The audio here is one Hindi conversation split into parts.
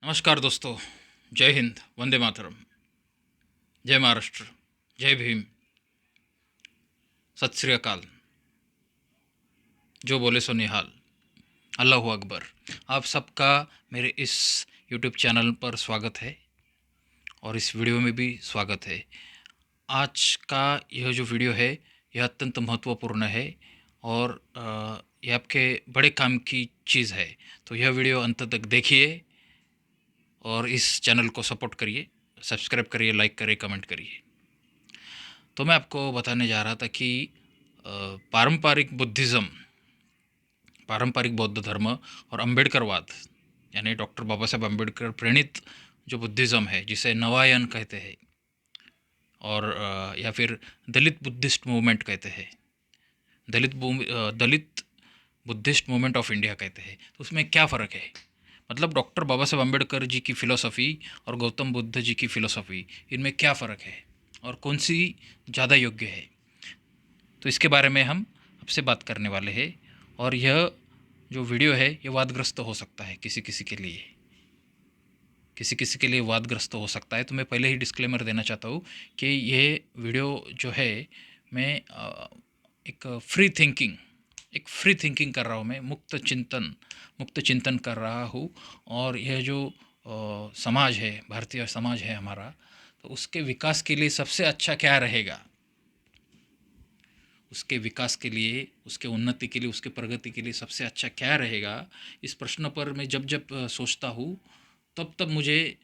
नमस्कार दोस्तों। जय हिंद, वंदे मातरम, जय महाराष्ट्र, जय भीम, सत श्री अकाल, जो बोले सो निहाल, अल्लाह अकबर। आप सबका मेरे इस यूट्यूब चैनल पर स्वागत है और इस वीडियो में भी स्वागत है। आज का यह जो वीडियो है यह अत्यंत महत्वपूर्ण है और ये आपके बड़े काम की चीज़ है। तो यह वीडियो अंत तक देखिए और इस चैनल को सपोर्ट करिए, सब्सक्राइब करिए, लाइक करिए, कमेंट करिए। तो मैं आपको बताने जा रहा था कि पारंपरिक बुद्धिज़्म, पारंपरिक बौद्ध धर्म और अम्बेडकरवाद यानी डॉक्टर बाबा साहब अम्बेडकर प्रेरित जो बुद्धिज़्म है जिसे नवायन कहते हैं और या फिर दलित बुद्धिस्ट मूवमेंट कहते हैं, दलित बुद्धिस्ट मूवमेंट ऑफ इंडिया कहते हैं। तो उसमें क्या फ़र्क है? मतलब डॉक्टर बाबा साहब अम्बेडकर जी की फ़िलोसफ़ी और गौतम बुद्ध जी की फ़िलोसफ़ी, इनमें क्या फ़र्क है और कौन सी ज़्यादा योग्य है? तो इसके बारे में हम आपसे बात करने वाले हैं। और यह जो वीडियो है ये वादग्रस्त हो सकता है किसी किसी के लिए, किसी किसी के लिए वादग्रस्त हो सकता है। तो मैं पहले ही डिस्क्लेमर देना चाहता हूँ कि ये वीडियो जो है मैं एक फ्री थिंकिंग कर रहा हूँ, मैं मुक्त चिंतन कर रहा हूँ। और यह जो समाज है, भारतीय समाज है हमारा, तो उसके विकास के लिए सबसे अच्छा क्या रहेगा, उसके विकास के लिए, उसके उन्नति के लिए, उसके प्रगति के लिए सबसे अच्छा क्या रहेगा, इस प्रश्न पर मैं जब जब सोचता हूँ तब तब मुझे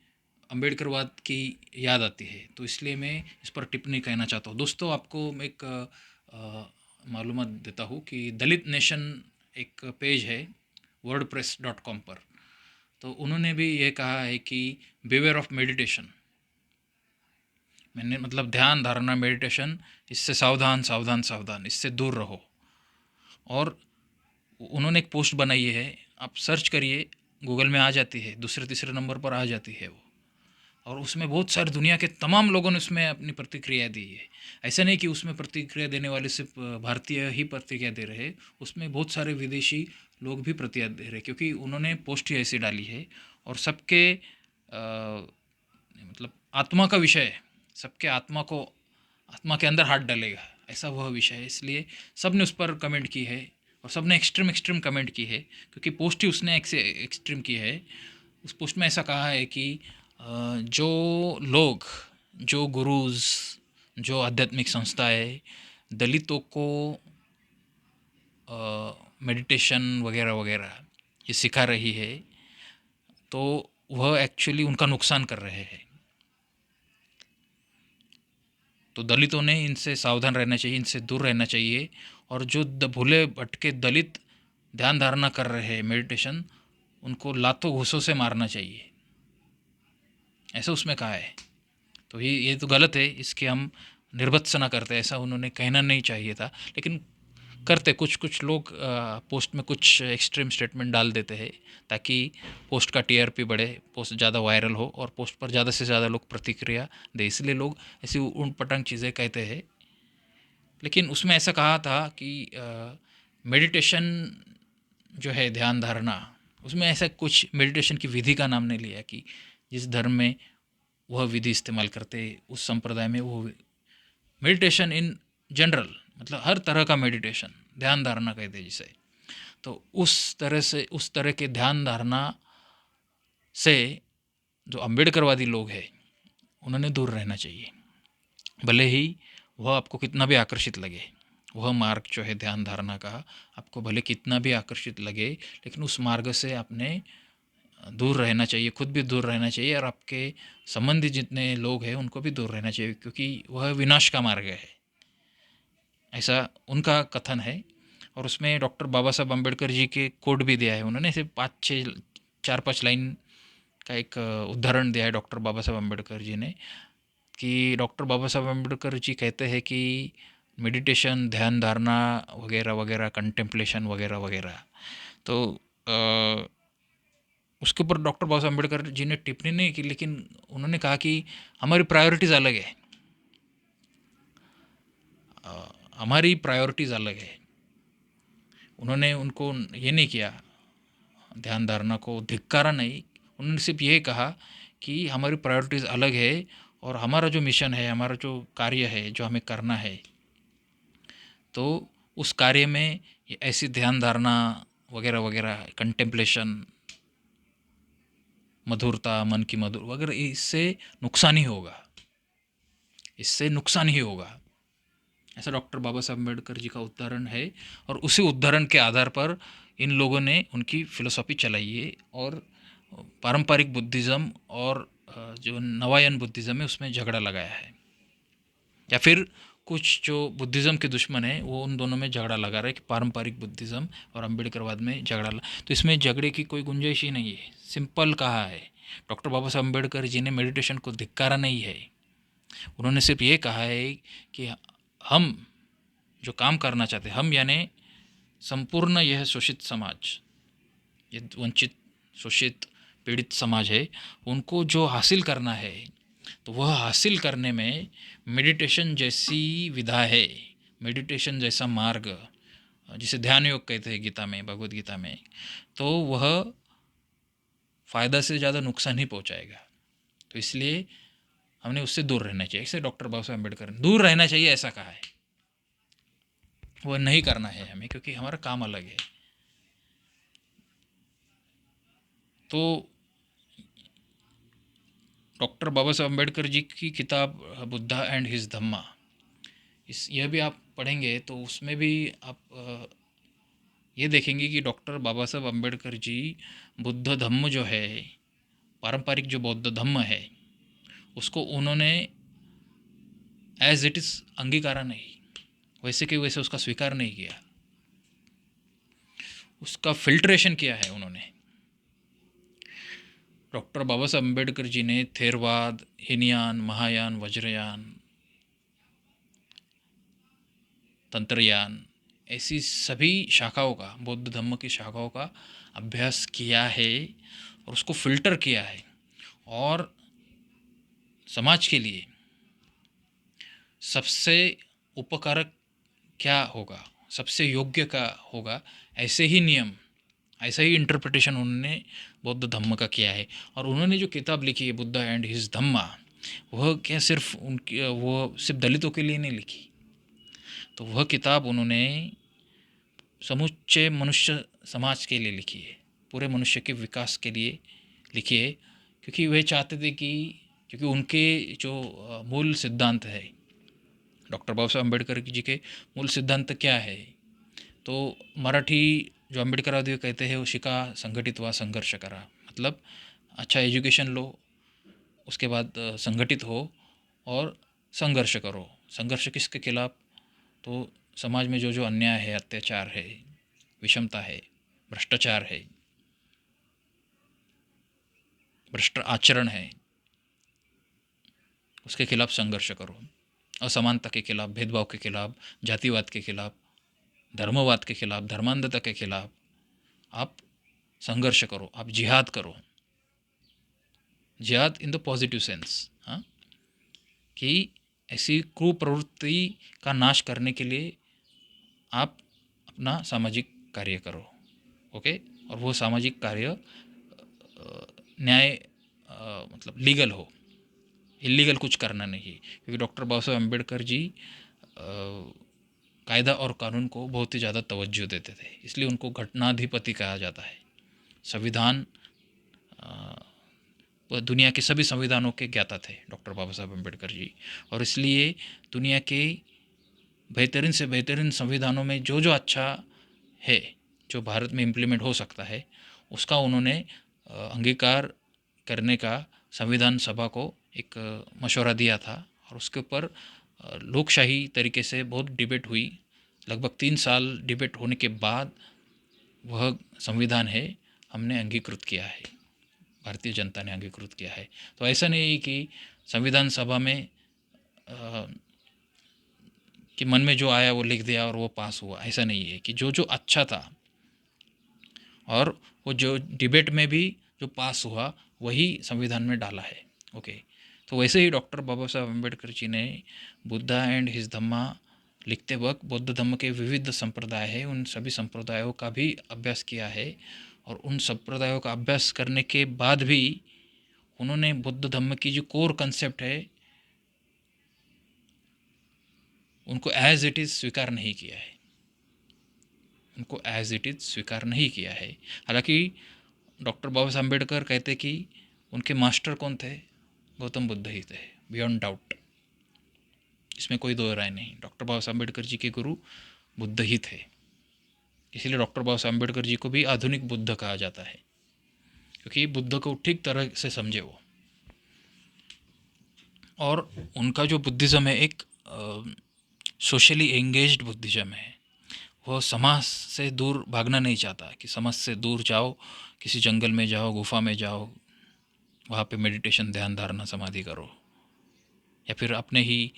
अम्बेडकरवाद की याद आती है। तो इसलिए मैं इस पर टिप्पणी कहना चाहता हूँ। दोस्तों, आपको मैं एक मालूमात देता हूँ कि दलित नेशन एक पेज है wordpress.com पर। तो उन्होंने भी ये कहा है कि बिवेयर ऑफ मेडिटेशन, मैंने मतलब ध्यान धारणा मेडिटेशन, इससे सावधान सावधान सावधान, इससे दूर रहो। और उन्होंने एक पोस्ट बनाई है, आप सर्च करिए, गूगल में आ जाती है, दूसरे तीसरे नंबर पर आ जाती है वो। और उसमें बहुत सारी दुनिया के तमाम लोगों ने उसमें अपनी प्रतिक्रिया दी है। ऐसा नहीं कि उसमें प्रतिक्रिया देने वाले सिर्फ भारतीय ही प्रतिक्रिया दे रहे, उसमें बहुत सारे विदेशी लोग भी प्रतिक्रिया दे रहे, क्योंकि उन्होंने पोस्ट ही ऐसी डाली है। और सबके मतलब आत्मा का विषय है, सबके आत्मा के अंदर हाथ डालेगा, ऐसा वह विषय है। इसलिए सब ने उस पर कमेंट की है और सब ने एक्सट्रीम कमेंट की है, क्योंकि पोस्ट ही उसने एक्सट्रीम की है। उस पोस्ट में ऐसा कहा है कि जो लोग, जो गुरुज़, जो आध्यात्मिक संस्थाएं दलितों को मेडिटेशन वगैरह वगैरह ये सिखा रही है, तो वह एक्चुअली उनका नुकसान कर रहे हैं। तो दलितों ने इनसे सावधान रहना चाहिए, इनसे दूर रहना चाहिए। और जो भूले भटके दलित ध्यान धारणा कर रहे हैं मेडिटेशन, उनको लातों घूसों से मारना चाहिए, ऐसा उसमें कहा है। तो ये तो गलत है, इसके हम निर्भत्सना करते, ऐसा उन्होंने कहना नहीं चाहिए था, लेकिन करते कुछ कुछ लोग पोस्ट में कुछ एक्सट्रीम स्टेटमेंट डाल देते हैं ताकि पोस्ट का टीआरपी बढ़े, पोस्ट ज़्यादा वायरल हो और पोस्ट पर ज़्यादा से ज़्यादा लोग प्रतिक्रिया दे, इसलिए लोग ऐसी ऊट पटांग चीज़ें कहते हैं। लेकिन उसमें ऐसा कहा था कि मेडिटेशन जो है, ध्यान धारणा, उसमें ऐसा कुछ मेडिटेशन की विधि का नाम नहीं लिया कि जिस धर्म में वह विधि इस्तेमाल करते, उस संप्रदाय में वो मेडिटेशन इन जनरल, मतलब हर तरह का मेडिटेशन, ध्यान धारणा कहते हैं जिसे। तो उस तरह के ध्यान धारणा से जो अम्बेडकरवादी लोग हैं उन्होंने दूर रहना चाहिए। भले ही वह आपको कितना भी आकर्षित लगे, वह मार्ग जो है ध्यान धारणा का आपको भले कितना भी आकर्षित लगे, लेकिन उस मार्ग से आपने दूर रहना चाहिए, खुद भी दूर रहना चाहिए और आपके संबंधी जितने लोग हैं उनको भी दूर रहना चाहिए, क्योंकि वह विनाश का मार्ग है, ऐसा उनका कथन है। और उसमें डॉक्टर बाबा साहब अम्बेडकर जी के कोड भी दिया है उन्होंने, सिर्फ 4-5 लाइन का एक उदाहरण दिया है डॉक्टर बाबा साहब अम्बेडकर जी ने, कि डॉक्टर बाबा साहब अम्बेडकर जी कहते हैं कि मेडिटेशन, ध्यान धारणा वगैरह वगैरह, कंटेम्पलेशन वगैरह वगैरह, तो उसके ऊपर डॉक्टर बाबा साहब अम्बेडकर जी ने टिप्पणी नहीं की, लेकिन उन्होंने कहा कि हमारी प्रायोरिटीज़ अलग है, हमारी प्रायोरिटीज़ अलग है। उन्होंने उनको ये नहीं किया, ध्यान धारणा को धिक्कारा नहीं, उन्होंने सिर्फ ये कहा कि हमारी प्रायोरिटीज़ अलग है और हमारा जो मिशन है, हमारा जो कार्य है, जो हमें करना है, तो उस कार्य में ये ऐसी ध्यान धारणा वगैरह वगैरह, कंटेम्पलेशन, मधुरता, मन की मधुर वगैरह, इससे नुकसान ही होगा, इससे नुकसान ही होगा। ऐसा डॉक्टर बाबा साहब अम्बेडकर जी का उदाहरण है और उसी उदाहरण के आधार पर इन लोगों ने उनकी फिलोसॉफी चलाई है और पारंपरिक बुद्धिज़्म और जो नवायन बुद्धिज़्म है उसमें झगड़ा लगाया है। या फिर कुछ जो बुद्धिज़्म के दुश्मन हैं वो उन दोनों में झगड़ा लगा रहे हैं कि पारंपरिक बुद्धिज़्म और अम्बेडकरवाद में तो इसमें झगड़े की कोई गुंजाइश ही नहीं है। सिंपल कहा है, डॉक्टर बाबा साहब अम्बेडकर जी ने मेडिटेशन को धिक्कारा नहीं है। उन्होंने सिर्फ ये कहा है कि हम जो काम करना चाहते हैं, हम यानी संपूर्ण यह शोषित समाज, ये वंचित, शोषित, पीड़ित समाज है, उनको जो हासिल करना है, तो वह हासिल करने में मेडिटेशन जैसी विधा है, मेडिटेशन जैसा मार्ग, जिसे ध्यान योग कहते हैं गीता में, भगवद गीता में, तो वह फ़ायदा से ज़्यादा नुकसान ही पहुंचाएगा। तो इसलिए हमने उससे दूर रहना चाहिए। ऐसे डॉक्टर बाबा साहब अम्बेडकर ने दूर रहना चाहिए ऐसा कहा है, वह नहीं करना है हमें, क्योंकि हमारा काम अलग है। तो डॉक्टर बाबा साहब अम्बेडकर जी की किताब बुद्धा एंड हिज धम्मा, यह भी आप पढ़ेंगे तो उसमें भी आप ये देखेंगे कि डॉक्टर बाबा साहब अम्बेडकर जी बुद्ध धम्म जो है, पारंपरिक जो बौद्ध धम्म है, उसको उन्होंने एज इट इज़ अंगीकारा नहीं, वैसे कि वैसे उसका स्वीकार नहीं किया, उसका फिल्ट्रेशन किया है उन्होंने। डॉक्टर बाबा साहब अम्बेडकर जी ने थेरवाद, हीनयान, महायान, वज्रयान, तंत्रयान, ऐसी सभी शाखाओं का, बौद्ध धम्म की शाखाओं का अभ्यास किया है और उसको फिल्टर किया है और समाज के लिए सबसे उपकारक क्या होगा, सबसे योग्य का होगा, ऐसे ही नियम, ऐसा ही इंटरप्रिटेशन उन्होंने बौद्ध धम्म का किया है। और उन्होंने जो किताब लिखी है बुद्धा एंड हिज धम्मा, वह क्या सिर्फ उनकी, वो सिर्फ दलितों के लिए नहीं लिखी, तो वह किताब उन्होंने समूचे मनुष्य समाज के लिए लिखी है, पूरे मनुष्य के विकास के लिए लिखी है, क्योंकि वे चाहते थे कि, क्योंकि उनके जो मूल सिद्धांत है, डॉक्टर बाबा साहब अम्बेडकर जी के मूल सिद्धांत क्या है, तो मराठी जो अम्बेडकरवादी कहते हैं वो शिका, संगठित हुआ, संघर्ष करा, मतलब अच्छा एजुकेशन लो, उसके बाद संगठित हो और संघर्ष करो। संघर्ष किसके खिलाफ, तो समाज में जो जो अन्याय है, अत्याचार है, विषमता है, भ्रष्टाचार है, भ्रष्ट आचरण है, उसके खिलाफ संघर्ष करो। असमानता के खिलाफ, भेदभाव के खिलाफ, जातिवाद के खिलाफ, धर्मवाद के खिलाफ, धर्मांधता के खिलाफ आप संघर्ष करो, आप जिहाद करो। जिहाद इन द पॉजिटिव सेंस, हाँ, कि ऐसी कुप्रवृत्ति का नाश करने के लिए आप अपना सामाजिक कार्य करो, ओके। और वो सामाजिक कार्य न्याय, मतलब लीगल हो, इलीगल कुछ करना नहीं, क्योंकि डॉक्टर बाबा साहब अम्बेडकर जी कायदा और कानून को बहुत ही ज़्यादा तवज्जो देते थे, इसलिए उनको घटनाधिपति कहा जाता है। संविधान, वह दुनिया के सभी संविधानों के ज्ञाता थे डॉक्टर बाबा साहब अम्बेडकर जी, और इसलिए दुनिया के बेहतरीन से बेहतरीन संविधानों में जो जो अच्छा है, जो भारत में इम्प्लीमेंट हो सकता है, उसका उन्होंने अंगीकार करने का संविधान सभा को एक मशवरा दिया था, और उसके ऊपर लोकशाही तरीके से बहुत डिबेट हुई। लगभग 3 साल डिबेट होने के बाद वह संविधान है हमने अंगीकृत किया है, भारतीय जनता ने अंगीकृत किया है। तो ऐसा नहीं है कि संविधान सभा में कि मन में जो आया वो लिख दिया और वो पास हुआ, ऐसा नहीं है। कि जो जो अच्छा था और वो जो डिबेट में भी जो पास हुआ वही संविधान में डाला है, ओके। तो वैसे ही डॉक्टर बाबा साहब अम्बेडकर जी ने बुद्धा एंड हिज धम्मा लिखते वक्त बौद्ध धम्म के विविध संप्रदाय हैं, उन सभी संप्रदायों का भी अभ्यास किया है और उन संप्रदायों का अभ्यास करने के बाद भी उन्होंने बुद्ध धम्म की जो कोर कंसेप्ट है उनको एज इट इज़ स्वीकार नहीं किया है, उनको एज इट इज़ स्वीकार नहीं किया है। हालांकि डॉक्टर बाबा साहब अम्बेडकर कहते कि उनके मास्टर कौन थे, गौतम बुद्ध ही थे, बियॉन्ड डाउट, इसमें कोई दो राय नहीं। डॉक्टर बाबा साहब अम्बेडकर जी के गुरु बुद्ध ही थे, इसीलिए डॉक्टर बाबा साहब अम्बेडकर जी को भी आधुनिक बुद्ध कहा जाता है, क्योंकि बुद्ध को ठीक तरह से समझे वो। और उनका जो बुद्धिज़्म है एक सोशली एंगेज्ड बुद्धिज़्म है। वो समाज से दूर भागना नहीं चाहता कि समाज से दूर जाओ, किसी जंगल में जाओ, गुफा में जाओ, वहाँ पे मेडिटेशन, ध्यान धारणा समाधि करो, या फिर अपने ही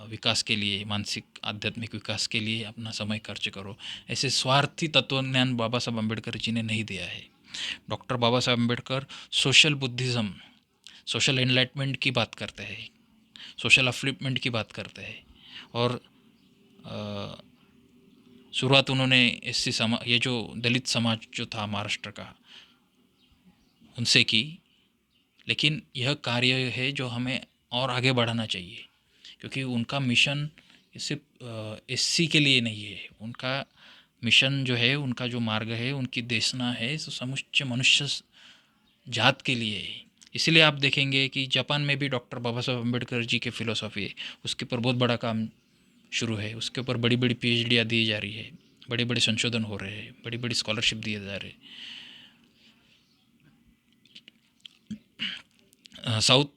विकास के लिए, मानसिक आध्यात्मिक विकास के लिए अपना समय खर्च करो। ऐसे स्वार्थी तत्वज्ञान बाबा साहब अम्बेडकर जी ने नहीं दिया है। डॉक्टर बाबा Saheb Ambedkar social Buddhism, social enlightenment की बात करते हैं, सोशल अपलिफ्टमेंट की बात करते हैं। और शुरुआत उन्होंने एससी समाज, ये जो दलित समाज जो था महाराष्ट्र का, उनसे की। लेकिन यह कार्य है जो हमें और आगे बढ़ाना चाहिए, क्योंकि उनका मिशन सिर्फ एससी के लिए नहीं है। उनका मिशन जो है, उनका जो मार्ग है, उनकी देशना है, तो समुच्च मनुष्य जात के लिए है। इसलिए आप देखेंगे कि जापान में भी डॉक्टर बाबा साहब अम्बेडकर जी की फ़िलोसॉफ़ी है, उसके ऊपर बहुत बड़ा काम शुरू है, उसके ऊपर बड़ी बड़ी पीएचडियाँ दी जा रही है, बड़े बड़े संशोधन हो रहे हैं, बड़ी बड़ी स्कॉलरशिप दिए जा रहे हैं। साउथ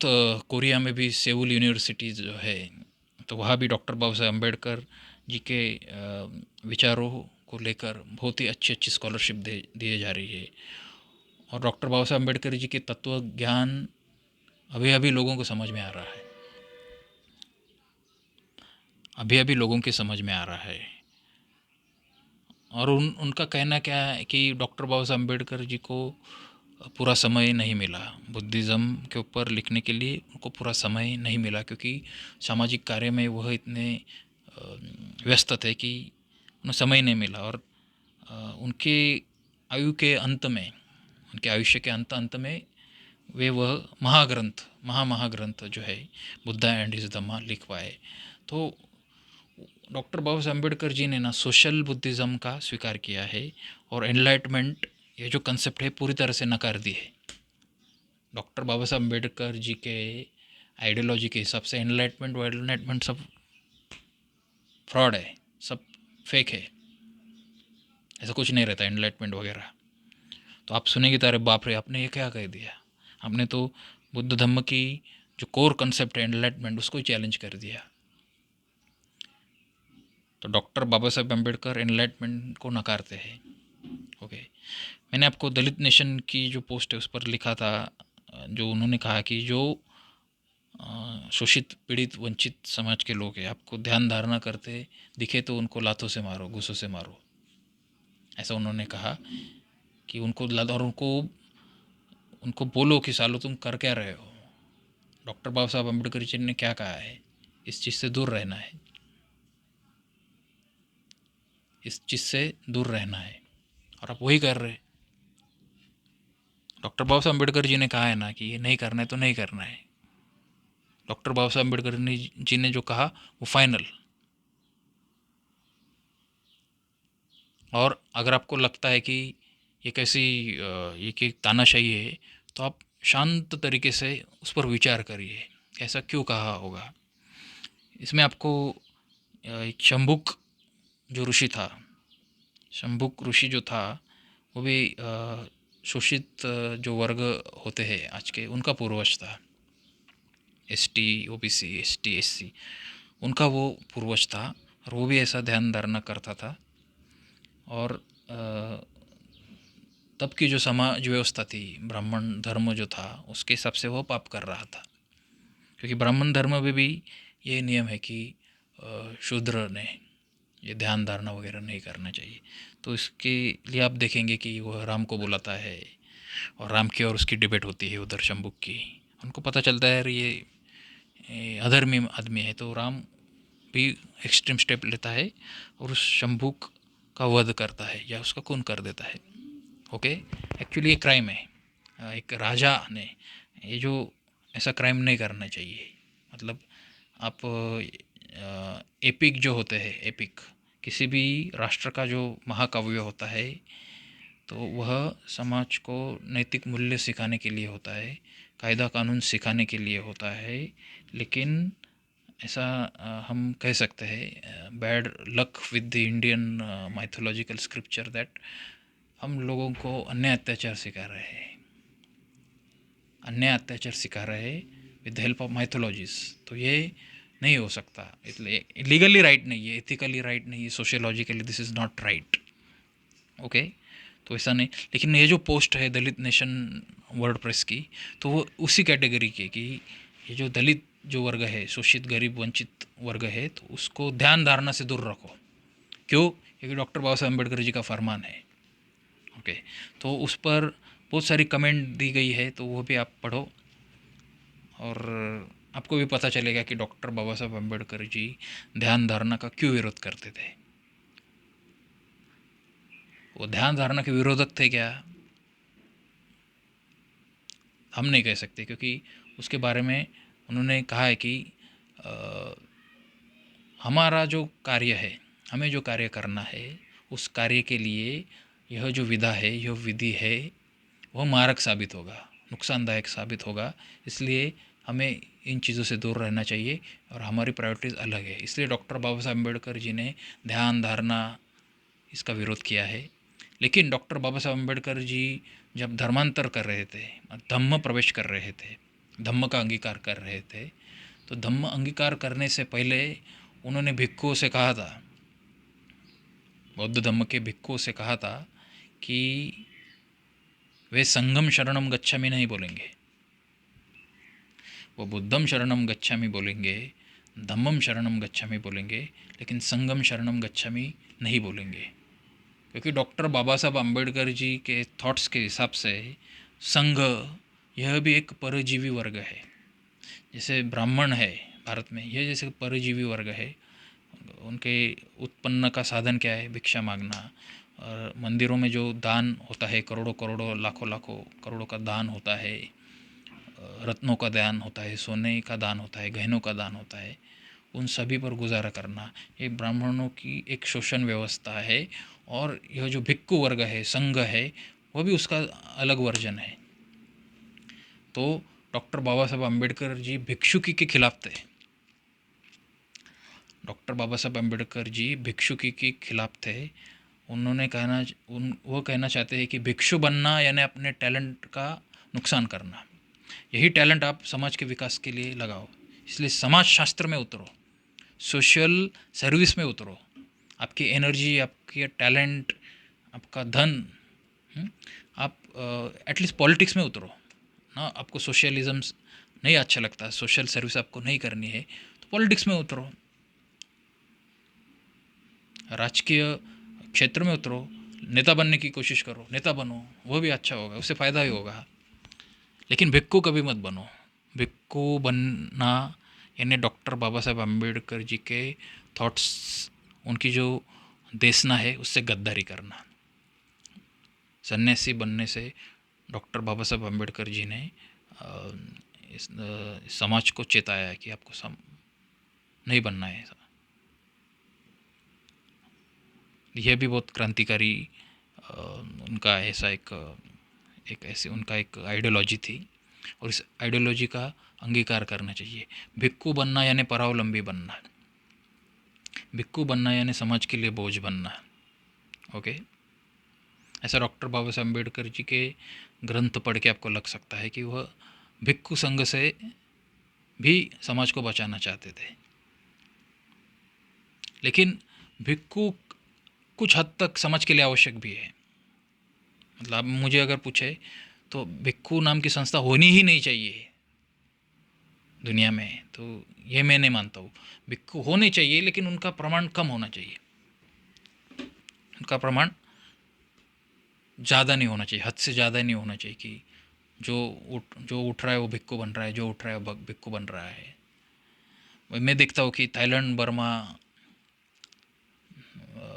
कोरिया में भी सेउल यूनिवर्सिटी जो है, तो वहाँ भी डॉक्टर बाबा साहब अम्बेडकर जी के विचारों को लेकर बहुत ही अच्छी अच्छी स्कॉलरशिप दिए जा रही है। और डॉक्टर बाबा साहब अम्बेडकर जी के तत्व ज्ञान अभी अभी लोगों को समझ में आ रहा है, अभी अभी लोगों के समझ में आ रहा है। और उनका कहना क्या है कि डॉक्टर बाबा साहब अम्बेडकर जी को पूरा समय नहीं मिला बुद्धिज़्म के ऊपर लिखने के लिए, उनको पूरा समय नहीं मिला, क्योंकि सामाजिक कार्य में वह इतने व्यस्त थे कि उन्हें समय नहीं मिला। और उनके आयु के अंत में, उनके आयुष्य के अंत में वे वह महाग्रंथ जो है बुद्धा एंड हिज धम्मा लिख पाए। तो डॉक्टर बाबा साहब अम्बेडकर जी ने ना सोशल बुद्धिज़्म का स्वीकार किया है, और एनलाइटमेंट ये जो कंसेप्ट है पूरी तरह से नकार दी है। डॉक्टर बाबा साहब अम्बेडकर जी के आइडियोलॉजी के हिसाब से एनलाइटमेंट सब फ्रॉड है, सब फेक है, ऐसा कुछ नहीं रहता एनलाइटमेंट वगैरह। तो आप सुनेंगे तो अरे बाप रे, आपने ये क्या कह दिया, आपने तो बुद्ध धम्म की जो कोर कंसेप्ट है एनलाइटमेंट, उसको ही चैलेंज कर दिया। तो डॉक्टर बाबा साहब अम्बेडकर एनलाइटमेंट को नकारते हैं। ओके, मैंने आपको दलित नेशन की जो पोस्ट है उस पर लिखा था, जो उन्होंने कहा कि जो शोषित, पीड़ित, वंचित समाज के लोग हैं, आपको ध्यान धारणा करते दिखे तो उनको लातों से मारो, गुस्सों से मारो, ऐसा उन्होंने कहा कि उनको और उनको बोलो कि सालो तुम कर क्या रहे हो। डॉक्टर बाबा साहब अम्बेडकर जी ने क्या कहा है, इस चीज़ से दूर रहना है, इस चीज़ से दूर रहना है, और आप वही कर रहे। डॉक्टर बाबा साहब अम्बेडकर जी ने कहा है ना कि ये नहीं करना है तो नहीं करना है। डॉक्टर बाबा साहब अम्बेडकर जी ने जो कहा वो फाइनल। और अगर आपको लगता है कि ये कैसी ये कि तानाशाही है, तो आप शांत तरीके से उस पर विचार करिए, ऐसा क्यों कहा होगा। इसमें आपको एक शंभुक जो ऋषि था, शंभुक ऋषि जो था, वो भी शोषित जो वर्ग होते हैं आज के, उनका पूर्वज था। एसटी, ओबीसी, एसटी, एससी, उनका वो पूर्वज था, और वो भी ऐसा ध्यान धारणा करता था। और तब की जो समाज व्यवस्था थी, ब्राह्मण धर्म जो था, उसके हिसाब से वो पाप कर रहा था, क्योंकि ब्राह्मण धर्म में भी ये नियम है कि शूद्र ने ये ध्यान धारणा वगैरह नहीं करना चाहिए। तो इसके लिए आप देखेंगे कि वह राम को बुलाता है, और राम की और उसकी डिबेट होती है उधर शंभुक की। उनको पता चलता है यार ये अधर्मी आदमी है, तो राम भी एक्सट्रीम स्टेप लेता है और उस शंभुक का वध करता है या उसका खून कर देता है। ओके, एक्चुअली ये क्राइम है। एक राजा ने ये जो ऐसा क्राइम नहीं करना चाहिए। मतलब आप एपिक जो होते हैं, एपिक किसी भी राष्ट्र का जो महाकाव्य होता है, तो वह समाज को नैतिक मूल्य सिखाने के लिए होता है, कायदा कानून सिखाने के लिए होता है। लेकिन ऐसा हम कह सकते हैं bad luck with the Indian mythological scripture that हम लोगों को अन्याय अत्याचार सिखा रहे हैं, अन्याय अत्याचार सिखा रहे हैं विद हेल्प ऑफ माइथोलॉजीज। तो ये नहीं हो सकता, इसलिए लीगली राइट नहीं है, एथिकली राइट नहीं है, sociologically this is not right. Okay, तो ऐसा नहीं। लेकिन ये जो पोस्ट है दलित नेशन वर्डप्रेस की, तो वो उसी कैटेगरी के कि ये जो दलित जो वर्ग है, शोषित गरीब वंचित वर्ग है, तो उसको ध्यान धारणा से दूर रखो। क्यों? क्योंकि डॉक्टर बाबा साहब अम्बेडकर जी का फरमान है। ओके, तो उस पर बहुत सारी कमेंट दी गई है, तो वो भी आप पढ़ो और आपको भी पता चलेगा कि डॉक्टर बाबा साहब अम्बेडकर जी ध्यान धारणा का क्यों विरोध करते थे। वो ध्यान धारणा के विरोधक थे क्या? हम नहीं कह सकते, क्योंकि उसके बारे में उन्होंने कहा है कि अ, हमारा जो कार्य है, हमें जो कार्य करना है, उस कार्य के लिए यह जो विधा है, यह विधि है, वह मारक साबित होगा, नुकसानदायक साबित होगा। इसलिए हमें इन चीज़ों से दूर रहना चाहिए और हमारी प्रायोरिटीज़ अलग है। इसलिए डॉक्टर बाबा साहब अम्बेडकर जी ने ध्यान धारणा इसका विरोध किया है। लेकिन डॉक्टर बाबा साहब अम्बेडकर जी जब धर्मांतर कर रहे थे, धम्म प्रवेश कर रहे थे, धम्म का अंगीकार कर रहे थे, तो धम्म अंगीकार करने से पहले उन्होंने भिक्षुओं से कहा था, बौद्ध धम्म के भिक्षुओं से कहा था कि वे संघम शरणम गच्छामि नहीं बोलेंगे, वो बुद्धम शरणम गच्छामि बोलेंगे, धम्मम शरणम गच्छामि बोलेंगे, लेकिन संगम शरणम गच्छामि नहीं बोलेंगे। क्योंकि डॉक्टर बाबा साहब अम्बेडकर जी के थॉट्स के हिसाब से संघ यह भी एक परजीवी वर्ग है। जैसे ब्राह्मण है भारत में, यह जैसे परजीवी वर्ग है, उनके उत्पन्न का साधन क्या है? भिक्षा मांगना। और मंदिरों में जो दान होता है, करोड़ों करोड़ों लाखों लाखों करोड़ों का दान होता है, रत्नों का दान होता है, सोने का दान होता है, गहनों का दान होता है, उन सभी पर गुजारा करना, ये ब्राह्मणों की एक शोषण व्यवस्था है। और यह जो भिक्खु वर्ग है, संघ है, वह भी उसका अलग वर्जन है। तो डॉक्टर बाबा साहब अम्बेडकर जी भिक्षुकी के खिलाफ थे। डॉक्टर बाबा साहब अम्बेडकर जी भिक्षुकी के खिलाफ थे। उन्होंने वो कहना चाहते हैं कि भिक्षु बनना यानी अपने टैलेंट का नुकसान करना। यही टैलेंट आप समाज के विकास के लिए लगाओ। इसलिए समाज शास्त्र में उतरो, सोशल सर्विस में उतरो। आपकी एनर्जी, आपकी टैलेंट, आपका धन, आप एटलीस्ट पॉलिटिक्स में उतरो ना। आपको सोशलिज्म नहीं अच्छा लगता, सोशल सर्विस आपको नहीं करनी है, तो पॉलिटिक्स में उतरो, राजकीय क्षेत्र में उतरो, नेता बनने की कोशिश करो, नेता बनो, वो भी अच्छा होगा, उससे फ़ायदा ही होगा। लेकिन भिक्खु कभी मत बनो। भिक्खु बनना यानी डॉक्टर बाबा साहब अम्बेडकर जी के थॉट्स, उनकी जो देशना है, उससे गद्दारी करना। सन्यासी बनने से डॉक्टर बाबा साहब अम्बेडकर जी ने इस समाज को चेताया है कि आपको नहीं बनना है। यह भी बहुत क्रांतिकारी उनका ऐसा एक ऐसे उनका एक आइडियोलॉजी थी, और इस आइडियोलॉजी का अंगीकार करना चाहिए। भिक्खु बनना यानी परावलंबी बनना, भिक्खु बनना यानी समाज के लिए बोझ बनना। ओके, ऐसा डॉक्टर बाबा साहब अम्बेडकर जी के ग्रंथ पढ़ के आपको लग सकता है कि वह भिक्खु संघ से भी समाज को बचाना चाहते थे। लेकिन भिक्खु कुछ हद तक समाज के लिए आवश्यक भी है। मतलब आप मुझे अगर पूछे तो भिक्खु नाम की संस्था होनी ही नहीं चाहिए दुनिया में, तो ये मैं नहीं मानता हूँ। भिक्खु होने चाहिए, लेकिन उनका प्रमाण कम होना चाहिए, उनका प्रमाण ज़्यादा नहीं होना चाहिए, हद से ज़्यादा नहीं होना चाहिए कि जो उठ रहा है वो भिक्खु बन रहा है, जो उठ रहा है वो भिक्खु बन रहा है। मैं देखता हूँ कि थाईलैंड, बर्मा,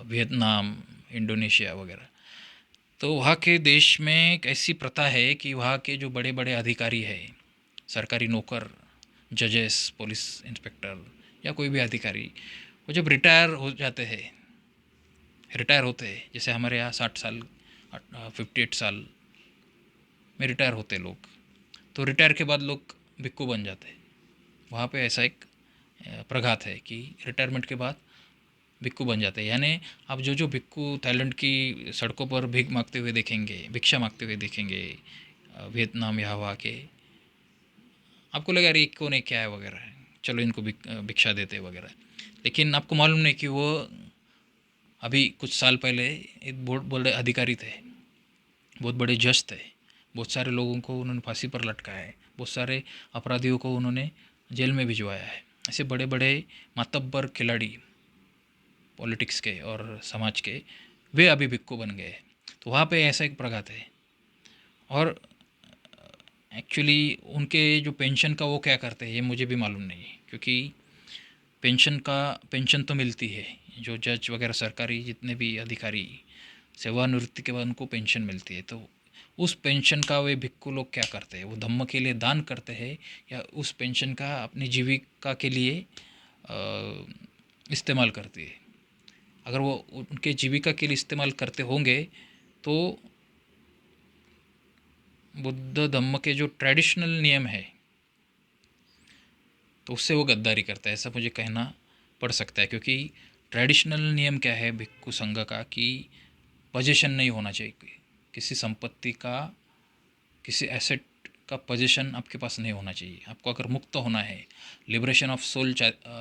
वियतनाम, इंडोनेशिया वगैरह, तो वहाँ के देश में एक ऐसी प्रथा है कि वहाँ के जो बड़े बड़े अधिकारी हैं, सरकारी नौकर, जजेस, पुलिस इंस्पेक्टर या कोई भी अधिकारी, वो जब रिटायर होते हैं, जैसे हमारे यहाँ 60 साल 58 साल में रिटायर होते लोग, तो रिटायर के बाद लोग भिक्खू बन जाते हैं। वहाँ पे ऐसा एक प्रघात है कि रिटायरमेंट के बाद भिक्खू बन जाते हैं। यानी आप जो जो भिक्खू थाईलैंड की सड़कों पर भीख मांगते हुए देखेंगे, भिक्षा मांगते हुए देखेंगे, वियतनाम या वहाँ के, आपको लगा यार ये कौन है, क्या है वगैरह, चलो इनको भिक्षा देते वगैरह। लेकिन आपको मालूम नहीं कि वो अभी कुछ साल पहले एक बहुत बड़े अधिकारी थे, बहुत बड़े जज थे। बहुत सारे लोगों को उन्होंने फांसी पर लटकाया है, बहुत सारे अपराधियों को उन्होंने जेल में भिजवाया है। ऐसे बड़े बड़े मातब्बर खिलाड़ी पॉलिटिक्स के और समाज के, वे अभी भिक्खु बन गए। तो वहाँ पे ऐसा एक प्रघात है। और एक्चुअली उनके जो पेंशन का वो क्या करते हैं ये मुझे भी मालूम नहीं है, क्योंकि पेंशन तो मिलती है, जो जज वगैरह सरकारी जितने भी अधिकारी सेवानिवृत्ति के बाद उनको पेंशन मिलती है। तो उस पेंशन का वे भिक्खु लोग क्या करते हैं, वो धम्म के लिए दान करते हैं या उस पेंशन का अपनी जीविका के लिए इस्तेमाल करती है। अगर वो उनके जीविका के लिए इस्तेमाल करते होंगे तो बुद्ध धम्म के जो ट्रेडिशनल नियम है तो उससे वो गद्दारी करता है, ऐसा मुझे कहना पड़ सकता है। क्योंकि ट्रेडिशनल नियम क्या है भिक्खु संघ का कि पोजीशन नहीं होना चाहिए, किसी संपत्ति का, किसी एसेट का पोजीशन आपके पास नहीं होना चाहिए। आपको अगर मुक्त होना है, liberation of soul,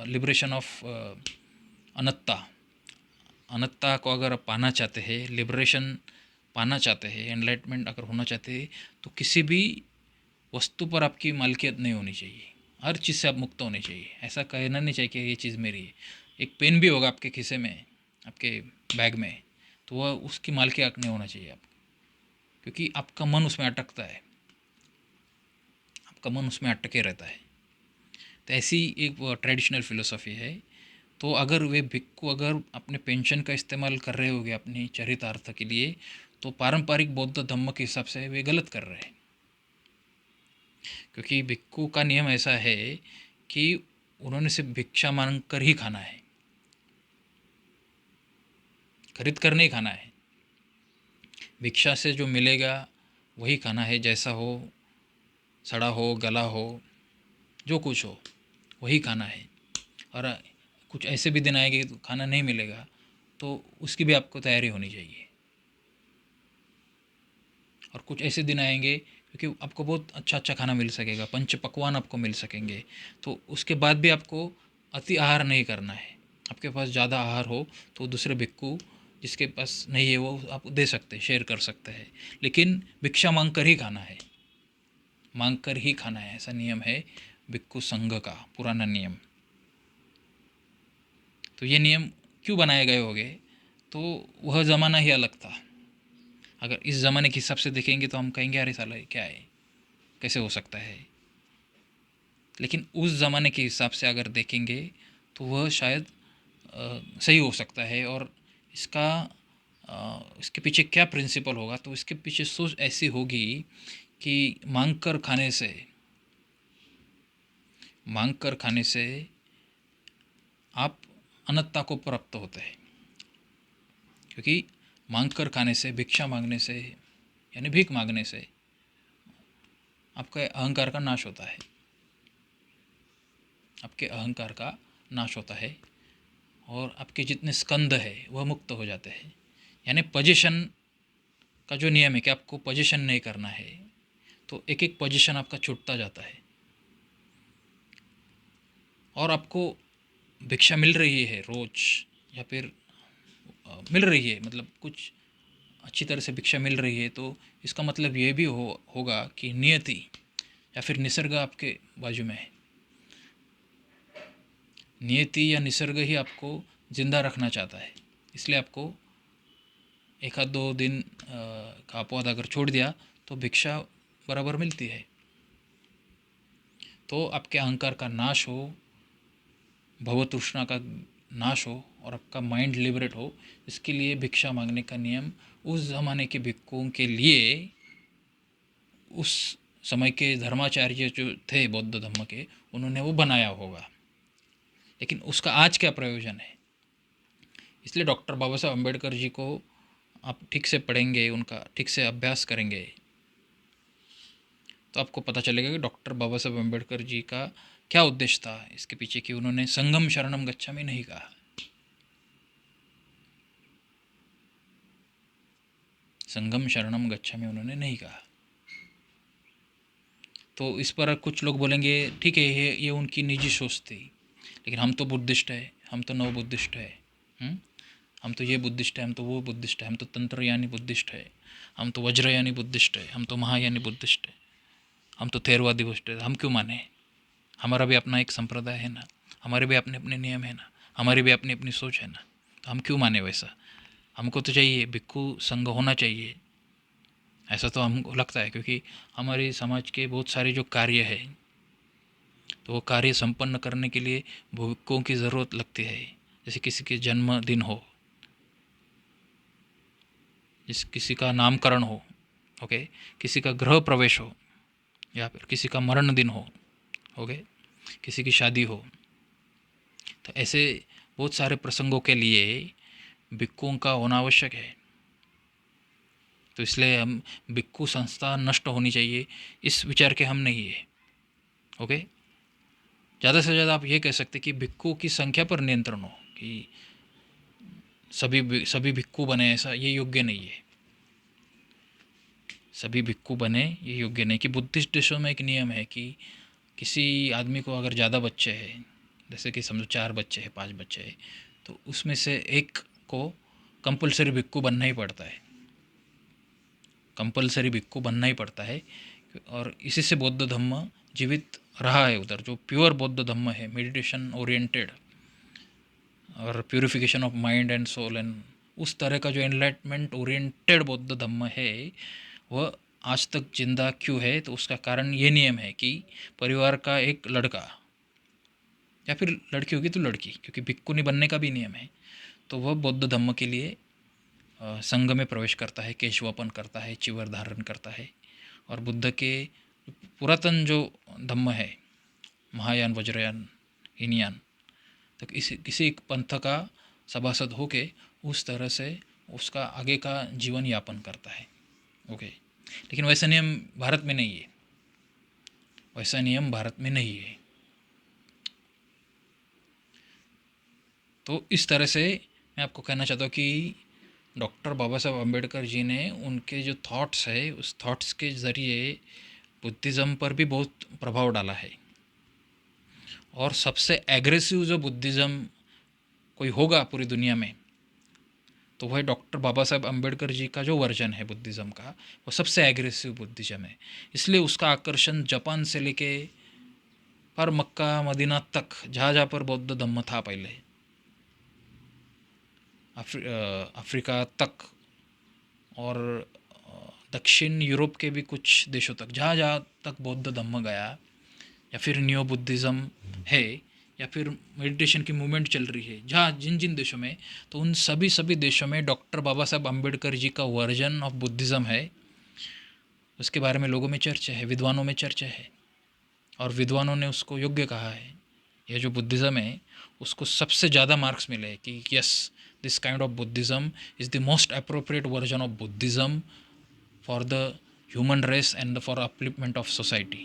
liberation of अनत्ता, अनत्ता को अगर पाना चाहते हैं, लिबरेशन पाना चाहते हैं, एनलाइटमेंट अगर होना चाहते हैं, तो किसी भी वस्तु पर आपकी मालिकियत नहीं होनी चाहिए, हर चीज़ से आप मुक्त होने चाहिए। ऐसा कहना नहीं चाहिए कि ये चीज़ मेरी है। एक पेन भी होगा आपके खीसे में, आपके बैग में, तो वह उसकी मालिकियत नहीं होना चाहिए आप, क्योंकि आपका मन उसमें अटकता है, आपका मन उसमें अटके रहता है। तो ऐसी एक ट्रेडिशनल फिलोसफी है। तो अगर वे भिक्खु अगर अपने पेंशन का इस्तेमाल कर रहे होंगे अपनी चरितार्थ के लिए, तो पारंपरिक बौद्ध धम्म के हिसाब से वे गलत कर रहे हैं। क्योंकि भिक्खु का नियम ऐसा है कि उन्होंने सिर्फ भिक्षा मांग कर ही खाना है, खरीद कर नहीं खाना है। भिक्षा से जो मिलेगा वही खाना है, जैसा हो, सड़ा हो, गला हो, जो कुछ हो वही खाना है। और कुछ ऐसे भी दिन आएंगे तो खाना नहीं मिलेगा, तो उसकी भी आपको तैयारी होनी चाहिए। और कुछ ऐसे दिन आएंगे क्योंकि आपको बहुत अच्छा अच्छा खाना मिल सकेगा, पंच पकवान आपको मिल सकेंगे, तो उसके बाद भी आपको अति आहार नहीं करना है। आपके पास ज़्यादा आहार हो तो दूसरे भिक्खु जिसके पास नहीं है वो आप दे सकते हैं, शेयर कर सकते हैं, लेकिन भिक्षा मांग कर ही खाना है, मांग कर ही खाना है, ऐसा नियम है भिक्खु संघ का पुराना नियम। तो ये नियम क्यों बनाए गए होंगे, तो वह ज़माना ही अलग था। अगर इस ज़माने के हिसाब से देखेंगे तो हम कहेंगे अरे साला क्या है, कैसे हो सकता है। लेकिन उस ज़माने के हिसाब से अगर देखेंगे तो वह शायद सही हो सकता है। और इसका इसके पीछे क्या प्रिंसिपल होगा, तो इसके पीछे सोच ऐसी होगी कि मांग कर खाने से आप अनत्ता को प्राप्त होते हैं। क्योंकि मांग कर खाने से, भिक्षा मांगने से, यानी भीख मांगने से आपका अहंकार का नाश होता है, आपके अहंकार का नाश होता है और आपके जितने स्कंद है वह मुक्त हो जाते हैं। यानी पोजीशन का जो नियम है कि आपको पोजीशन नहीं करना है, तो एक एक पोजीशन आपका छूटता जाता है। और आपको भिक्षा मिल रही है रोज, या फिर मिल रही है, मतलब कुछ अच्छी तरह से भिक्षा मिल रही है, तो इसका मतलब ये भी होगा कि नियति या फिर निसर्ग आपके बाजू में है। नियति या निसर्ग ही आपको ज़िंदा रखना चाहता है, इसलिए आपको एक आध दो दिन का अपवाद अगर छोड़ दिया तो भिक्षा बराबर मिलती है। तो आपके अहंकार का नाश हो, भवतृष्णा का नाश हो और आपका माइंड लिबरेट हो, इसके लिए भिक्षा मांगने का नियम उस ज़माने के भिक्षुओं के लिए, उस समय के धर्माचार्य जो थे बौद्ध धर्म के, उन्होंने वो बनाया होगा। लेकिन उसका आज क्या प्रयोजन है? इसलिए डॉक्टर बाबा साहब अम्बेडकर जी को आप ठीक से पढ़ेंगे, उनका ठीक से अभ्यास करेंगे, तो आपको पता चलेगा कि डॉक्टर बाबा साहब अम्बेडकर जी का क्या उद्देश्य था इसके पीछे, कि उन्होंने संगम शरणम गच्छामि नहीं कहा। संगम शरणम गच्छामि उन्होंने नहीं कहा। तो इस पर कुछ लोग बोलेंगे ठीक है, ये उनकी निजी सोच थी, लेकिन हम तो बुद्धिस्ट है, हम तो नव बुद्धिस्ट है, हम तो ये बुद्धिस्ट है, हम तो वो बुद्धिस्ट है, हम तो तंत्रयानी बुद्धिस्ट है, हम तो वज्रयानी बुद्धिस्ट है, हम तो महायानी बुद्धिस्ट है, हम तो थेरवादी बुद्धिस्ट है। हम क्यों माने? हमारा भी अपना एक संप्रदाय है ना, हमारे भी अपने अपने नियम है ना, हमारी भी अपनी अपनी सोच है ना, तो हम क्यों माने वैसा? हमको तो चाहिए भिक्खु संघ होना चाहिए, ऐसा तो हमको लगता है, क्योंकि हमारे समाज के बहुत सारे जो कार्य है, तो वो कार्य संपन्न करने के लिए भिक्खुओं की ज़रूरत लगती है। जैसे किसी के जन्मदिन हो, किसी का नामकरण हो, ओके, किसी का गृह प्रवेश हो, या फिर किसी का मरण दिन हो, ओके, किसी की शादी हो, तो ऐसे बहुत सारे प्रसंगों के लिए भिक्खुओं का होना आवश्यक है। तो इसलिए हम भिक्खु संस्था नष्ट होनी चाहिए, इस विचार के हम नहीं है, ओके। ज़्यादा से ज़्यादा आप ये कह सकते कि भिक्खु की संख्या पर नियंत्रण हो, कि सभी भिक्खु बने, ऐसा ये योग्य नहीं है। सभी भिक्खु बने ये योग्य नहीं। कि बुद्धिस्ट देशों में एक नियम है कि किसी आदमी को अगर ज़्यादा बच्चे हैं, जैसे कि समझो 4 बच्चे हैं, 5 बच्चे हैं, तो उसमें से एक को कंपलसरी भिक्खु बनना ही पड़ता है, कंपलसरी भिक्खु बनना ही पड़ता है। और इसी से बौद्ध धम्म जीवित रहा है उधर। जो प्योर बौद्ध धम्म है, मेडिटेशन ओरिएंटेड और purification of mind and soul, and उस तरह का जो एनलाइटमेंट ओरिएंटेड बौद्ध धम्म है, वह आज तक जिंदा क्यों है? तो उसका कारण ये नियम है कि परिवार का एक लड़का या फिर लड़की होगी तो लड़की, क्योंकि भिक्खु नहीं बनने का भी नियम है, तो वह बौद्ध धम्म के लिए संघ में प्रवेश करता है, केशवापन करता है, चिवर धारण करता है। और बुद्ध के पुरातन जो धम्म है, महायान, वज्रयान, हीनयान, तो किसी एक पंथ का सभासद होके उस तरह से उसका आगे का जीवन यापन करता है, ओके। लेकिन वैसा नियम भारत में नहीं है, वैसा नियम भारत में नहीं है। तो इस तरह से मैं आपको कहना चाहता हूँ कि डॉक्टर बाबा साहब अम्बेडकर जी ने उनके जो थॉट्स है, उस थॉट्स के ज़रिए बुद्धिज़्म पर भी बहुत प्रभाव डाला है। और सबसे एग्रेसिव जो बुद्धिज़्म कोई होगा पूरी दुनिया में, तो वह डॉक्टर बाबा साहब अम्बेडकर जी का जो वर्जन है बुद्धिज़्म का, वो सबसे एग्रेसिव बुद्धिज़्म है। इसलिए उसका आकर्षण जापान से लेके पर मक्का मदीना तक, जहाँ जहाँ पर बौद्ध धम्म था पहले, अफ्रीका तक, और दक्षिण यूरोप के भी कुछ देशों तक, जहाँ जहाँ तक बौद्ध धम्म गया, या फिर न्यो बुद्धिज़्म है, या फिर मेडिटेशन की मूवमेंट चल रही है, जहाँ जिन जिन देशों में, तो उन सभी देशों में डॉक्टर बाबा साहब अम्बेडकर जी का वर्जन ऑफ बुद्धिज़्म है। उसके बारे में लोगों में चर्चा है, विद्वानों में चर्चा है, और विद्वानों ने उसको योग्य कहा है। यह जो बुद्धिज़्म है उसको सबसे ज़्यादा मार्क्स मिले कि yes, this kind of Buddhism is the most appropriate version of Buddhism for the human race and for upliftment of society.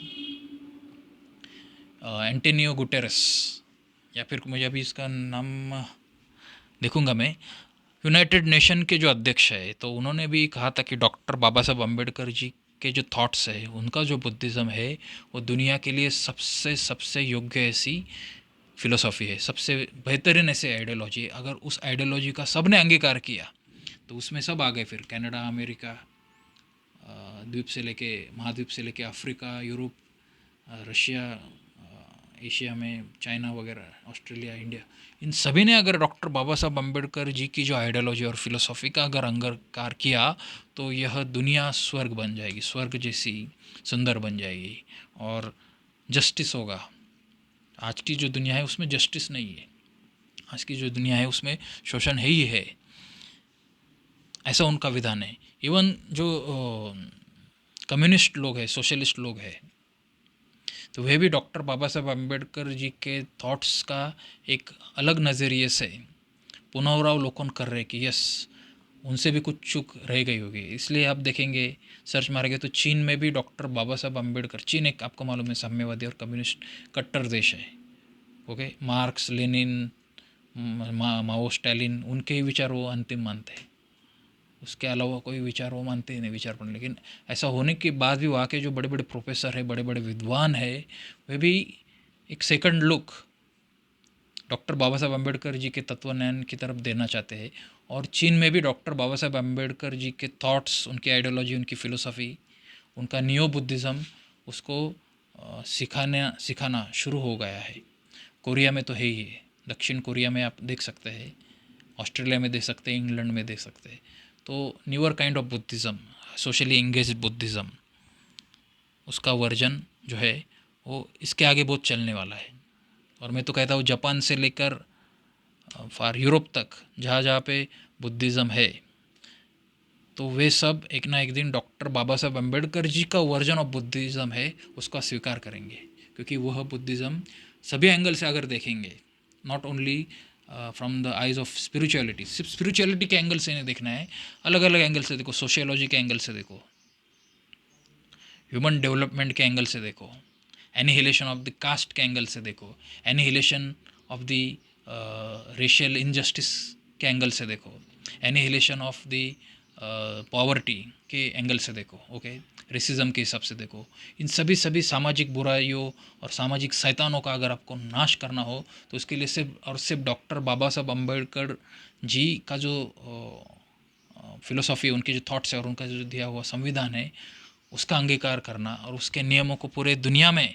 Antonio Guterres, या फिर मुझे अभी इसका नाम देखूंगा मैं, यूनाइटेड नेशन के जो अध्यक्ष है, तो उन्होंने भी कहा था कि डॉक्टर बाबा साहब अम्बेडकर जी के जो थॉट्स है, उनका जो बुद्धिज़्म है, वो दुनिया के लिए सबसे सबसे योग्य ऐसी फिलोसॉफी है, सबसे बेहतरीन ऐसे आइडियोलॉजी है। अगर उस आइडियोलॉजी का सब ने अंगीकार किया तो उसमें सब आ गए, फिर कनाडा, अमेरिका, द्वीप से लेके महाद्वीप से लेके अफ्रीका, यूरोप, रशिया, एशिया में चाइना वगैरह, ऑस्ट्रेलिया, इंडिया, इन सभी ने अगर डॉक्टर बाबा साहब अम्बेडकर जी की जो आइडियोलॉजी और फिलोसॉफी का अगर अंगीकार किया, तो यह दुनिया स्वर्ग बन जाएगी, स्वर्ग जैसी सुंदर बन जाएगी, और जस्टिस होगा। आज की जो दुनिया है उसमें जस्टिस नहीं है। आज की जो दुनिया है उसमें शोषण है ही है, ऐसा उनका विधान है। इवन जो कम्युनिस्ट लोग हैं, सोशलिस्ट लोग हैं, तो वे भी डॉक्टर बाबा साहब अम्बेडकर जी के थॉट्स का एक अलग नज़रिए से पुनरावलोकन कर रहे कि यस, उनसे भी कुछ चूक रह गई होगी। इसलिए आप देखेंगे, सर्च मारेंगे तो चीन में भी डॉक्टर बाबा साहब अम्बेडकर, चीन एक आपको मालूम है साम्यवादी और कम्युनिस्ट कट्टर देश है, ओके, मार्क्स लेनिन, माओ स्टालिन, उनके ही विचार वो अंतिम मानते हैं, उसके अलावा कोई विचार वो मानते ही नहीं विचार पर। लेकिन ऐसा होने के बाद भी वहाँ के जो बड़े बड़े प्रोफेसर हैं, बड़े बड़े विद्वान हैं, वे भी एक सेकंड लुक डॉक्टर बाबा साहब अम्बेडकर जी के तत्वज्ञान की तरफ देना चाहते हैं। और चीन में भी डॉक्टर बाबा साहब अम्बेडकर जी के थॉट्स, उनकी आइडियोलॉजी, उनकी फ़िलोसफ़ी, उनका नियो बुद्धिज़्म, उसको सिखाना शुरू हो गया है। कोरिया में तो है ही है, दक्षिण कोरिया में आप देख सकते हैं, ऑस्ट्रेलिया में देख सकते हैं, इंग्लैंड में देख सकते हैं। तो newer kind of Buddhism, socially engage Buddhism, उसका वर्जन जो है वो इसके आगे बहुत चलने वाला है। और मैं तो कहता हूँ जापान से लेकर फार यूरोप तक जहाँ जहाँ पे बुद्धिज़्म है, तो वे सब एक ना एक दिन डॉक्टर बाबा साहब अम्बेडकर जी का वर्जन ऑफ बुद्धिज़्म है उसका स्वीकार करेंगे, क्योंकि वह बुद्धिज़्म सभी एंगल से अगर देखेंगे, not only from the eyes of spirituality, सिर्फ स्पिरिचुअलिटी के एंगल से नहीं देखना है, अलग अलग एंगल से देखो, सोशियोलॉजी के एंगल से देखो, ह्यूमन डेवलपमेंट के एंगल से देखो, एनिहिलेशन ऑफ द कास्ट के एंगल से देखो, annihilation of the racial injustice के एंगल से देखो, एनिहिलेशन ऑफ द पॉवर्टी के एंगल से देखो, ओके, रेसिज्म के हिसाब से देखो। इन सभी सामाजिक बुराइयों और सामाजिक शैतानों का अगर आपको नाश करना हो तो उसके लिए सिर्फ और सिर्फ डॉक्टर बाबा साहब अम्बेडकर जी का जो फिलोसॉफी, उनके जो थॉट्स है और उनका जो दिया हुआ संविधान है, उसका अंगीकार करना और उसके नियमों को पूरे दुनिया में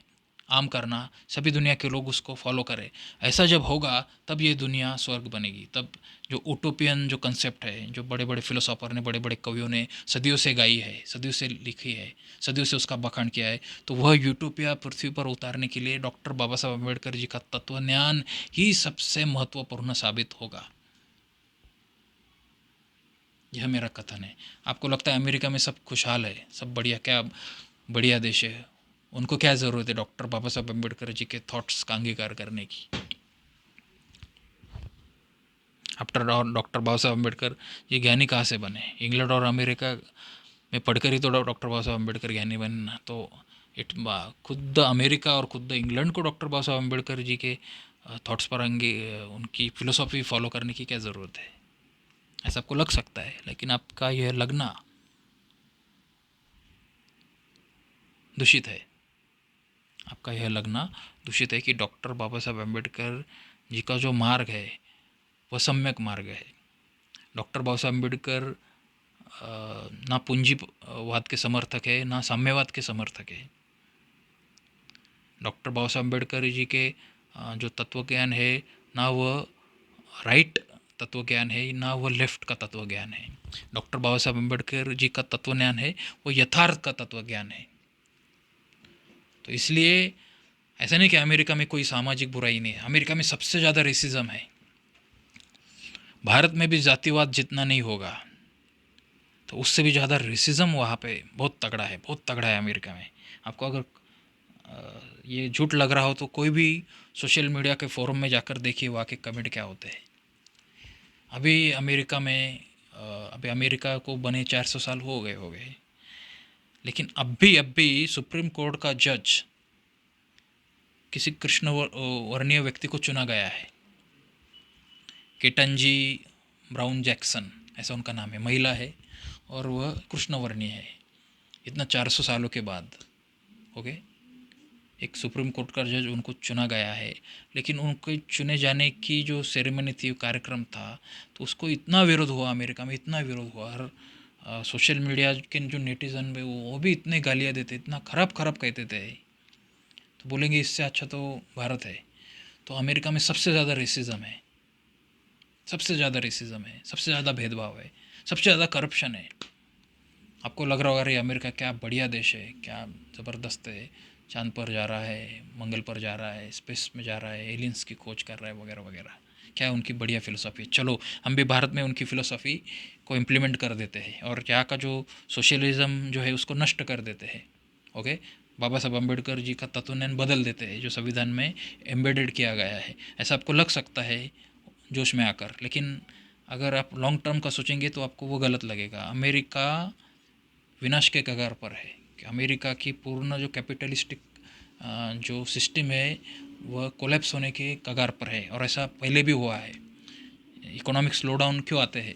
आम करना, सभी दुनिया के लोग उसको फॉलो करें। ऐसा जब होगा तब ये दुनिया स्वर्ग बनेगी। तब जो उटोपियन जो कंसेप्ट है, जो बड़े बड़े फिलोसोफर ने, बड़े बड़े कवियों ने सदियों से गाई है, सदियों से लिखी है, सदियों से उसका बखान किया है, तो वह यूटोपिया पृथ्वी पर उतारने के लिए डॉक्टर बाबा साहब अम्बेडकर जी का तत्वज्ञान ही सबसे महत्वपूर्ण साबित होगा। यह मेरा कथन है। आपको लगता है अमेरिका में सब खुशहाल है, सब बढ़िया, क्या बढ़िया देश है, उनको क्या ज़रूरत है डॉक्टर बाबा साहब अम्बेडकर जी के थॉट्स का अंगीकार करने की? आफ्टर डॉक्टर बाबा साहब अम्बेडकर ये ज्ञानी कहाँ से बने? इंग्लैंड और अमेरिका में पढ़कर ही तो डॉक्टर बाबा साहब अम्बेडकर ज्ञानी बनना, तो खुद अमेरिका और खुद इंग्लैंड को डॉक्टर बाबा साहब अम्बेडकर जी के थॉट्स पर उनकी फ़िलोसॉफी फॉलो करने की क्या ज़रूरत है? ऐसा आपको लग सकता है, लेकिन आपका यह लगना दूषित है। आपका यह लगना दूषित है कि डॉक्टर बाबा साहब अम्बेडकर जी का जो मार्ग है वह सम्यक मार्ग है। डॉक्टर बाबा साहब अम्बेडकर ना पूंजीवाद के समर्थक है, ना साम्यवाद के समर्थक है। डॉक्टर बाबा साहब अम्बेडकर जी के जो तत्वज्ञान है, ना वह राइट तत्वज्ञान है, ना वह लेफ्ट का तत्वज्ञान है। डॉक्टर बाबा साहब अम्बेडकर जी का तत्वज्ञान है वो यथार्थ का तत्वज्ञान है। तो इसलिए ऐसा नहीं कि अमेरिका में कोई सामाजिक बुराई नहीं है, अमेरिका में सबसे ज़्यादा रेसिज्म है। भारत में भी जातिवाद जितना नहीं होगा, तो उससे भी ज़्यादा रेसिज्म वहाँ पे बहुत तगड़ा है, बहुत तगड़ा है अमेरिका में। आपको अगर ये झूठ लग रहा हो तो कोई भी सोशल मीडिया के फोरम में जाकर देखिए वहाँ के कमेंट क्या होते हैं। अभी अमेरिका में अभी अमेरिका को बने 400 साल हो गए, लेकिन अब भी सुप्रीम कोर्ट का जज किसी कृष्ण वर्णीय व्यक्ति को चुना गया है। केटंजी ब्राउन जैक्सन ऐसा उनका नाम है, महिला है और वह कृष्णवर्णीय है। इतना 400 सालों के बाद ओके, एक सुप्रीम कोर्ट का जज उनको चुना गया है। लेकिन उनके चुने जाने की जो सेरेमनी थी, कार्यक्रम था, तो उसको इतना विरोध हुआ अमेरिका में, इतना विरोध हुआ। हर सोशल मीडिया के जो नेटिजन पे वो भी इतने गालियाँ देते, इतना खराब खराब कहते थे, तो बोलेंगे इससे अच्छा तो भारत है। तो अमेरिका में सबसे ज़्यादा रेसिज्म है, सबसे ज़्यादा रेसिज्म है, सबसे ज़्यादा भेदभाव है, सबसे ज़्यादा करप्शन है। आपको लग रहा होगा अरे अमेरिका क्या बढ़िया देश है, क्या ज़बरदस्त है, चांद पर जा रहा है, मंगल पर जा रहा है, स्पेस में जा रहा है, एलियंस की खोज कर रहा है, वगैरह वगैरह। क्या उनकी बढ़िया फ़िलोसॉफ़ी है, चलो हम भी भारत में उनकी फ़िलोसॉफ़ी को इम्प्लीमेंट कर देते हैं और यहाँ का जो सोशलिज़्म जो है उसको नष्ट कर देते हैं। ओके, बाबा साहब अम्बेडकर जी का तत्वज्ञान बदल देते हैं जो संविधान में एम्बेडेड किया गया है। ऐसा आपको लग सकता है जोश में आकर, लेकिन अगर आप लॉन्ग टर्म का सोचेंगे तो आपको वो गलत लगेगा। अमेरिका विनाश के कगार पर है कि अमेरिका की पूर्ण जो कैपिटलिस्टिक जो सिस्टम है वह कोलैप्स होने के कगार पर है, और ऐसा पहले भी हुआ है। इकोनॉमिक स्लोडाउन क्यों आते हैं,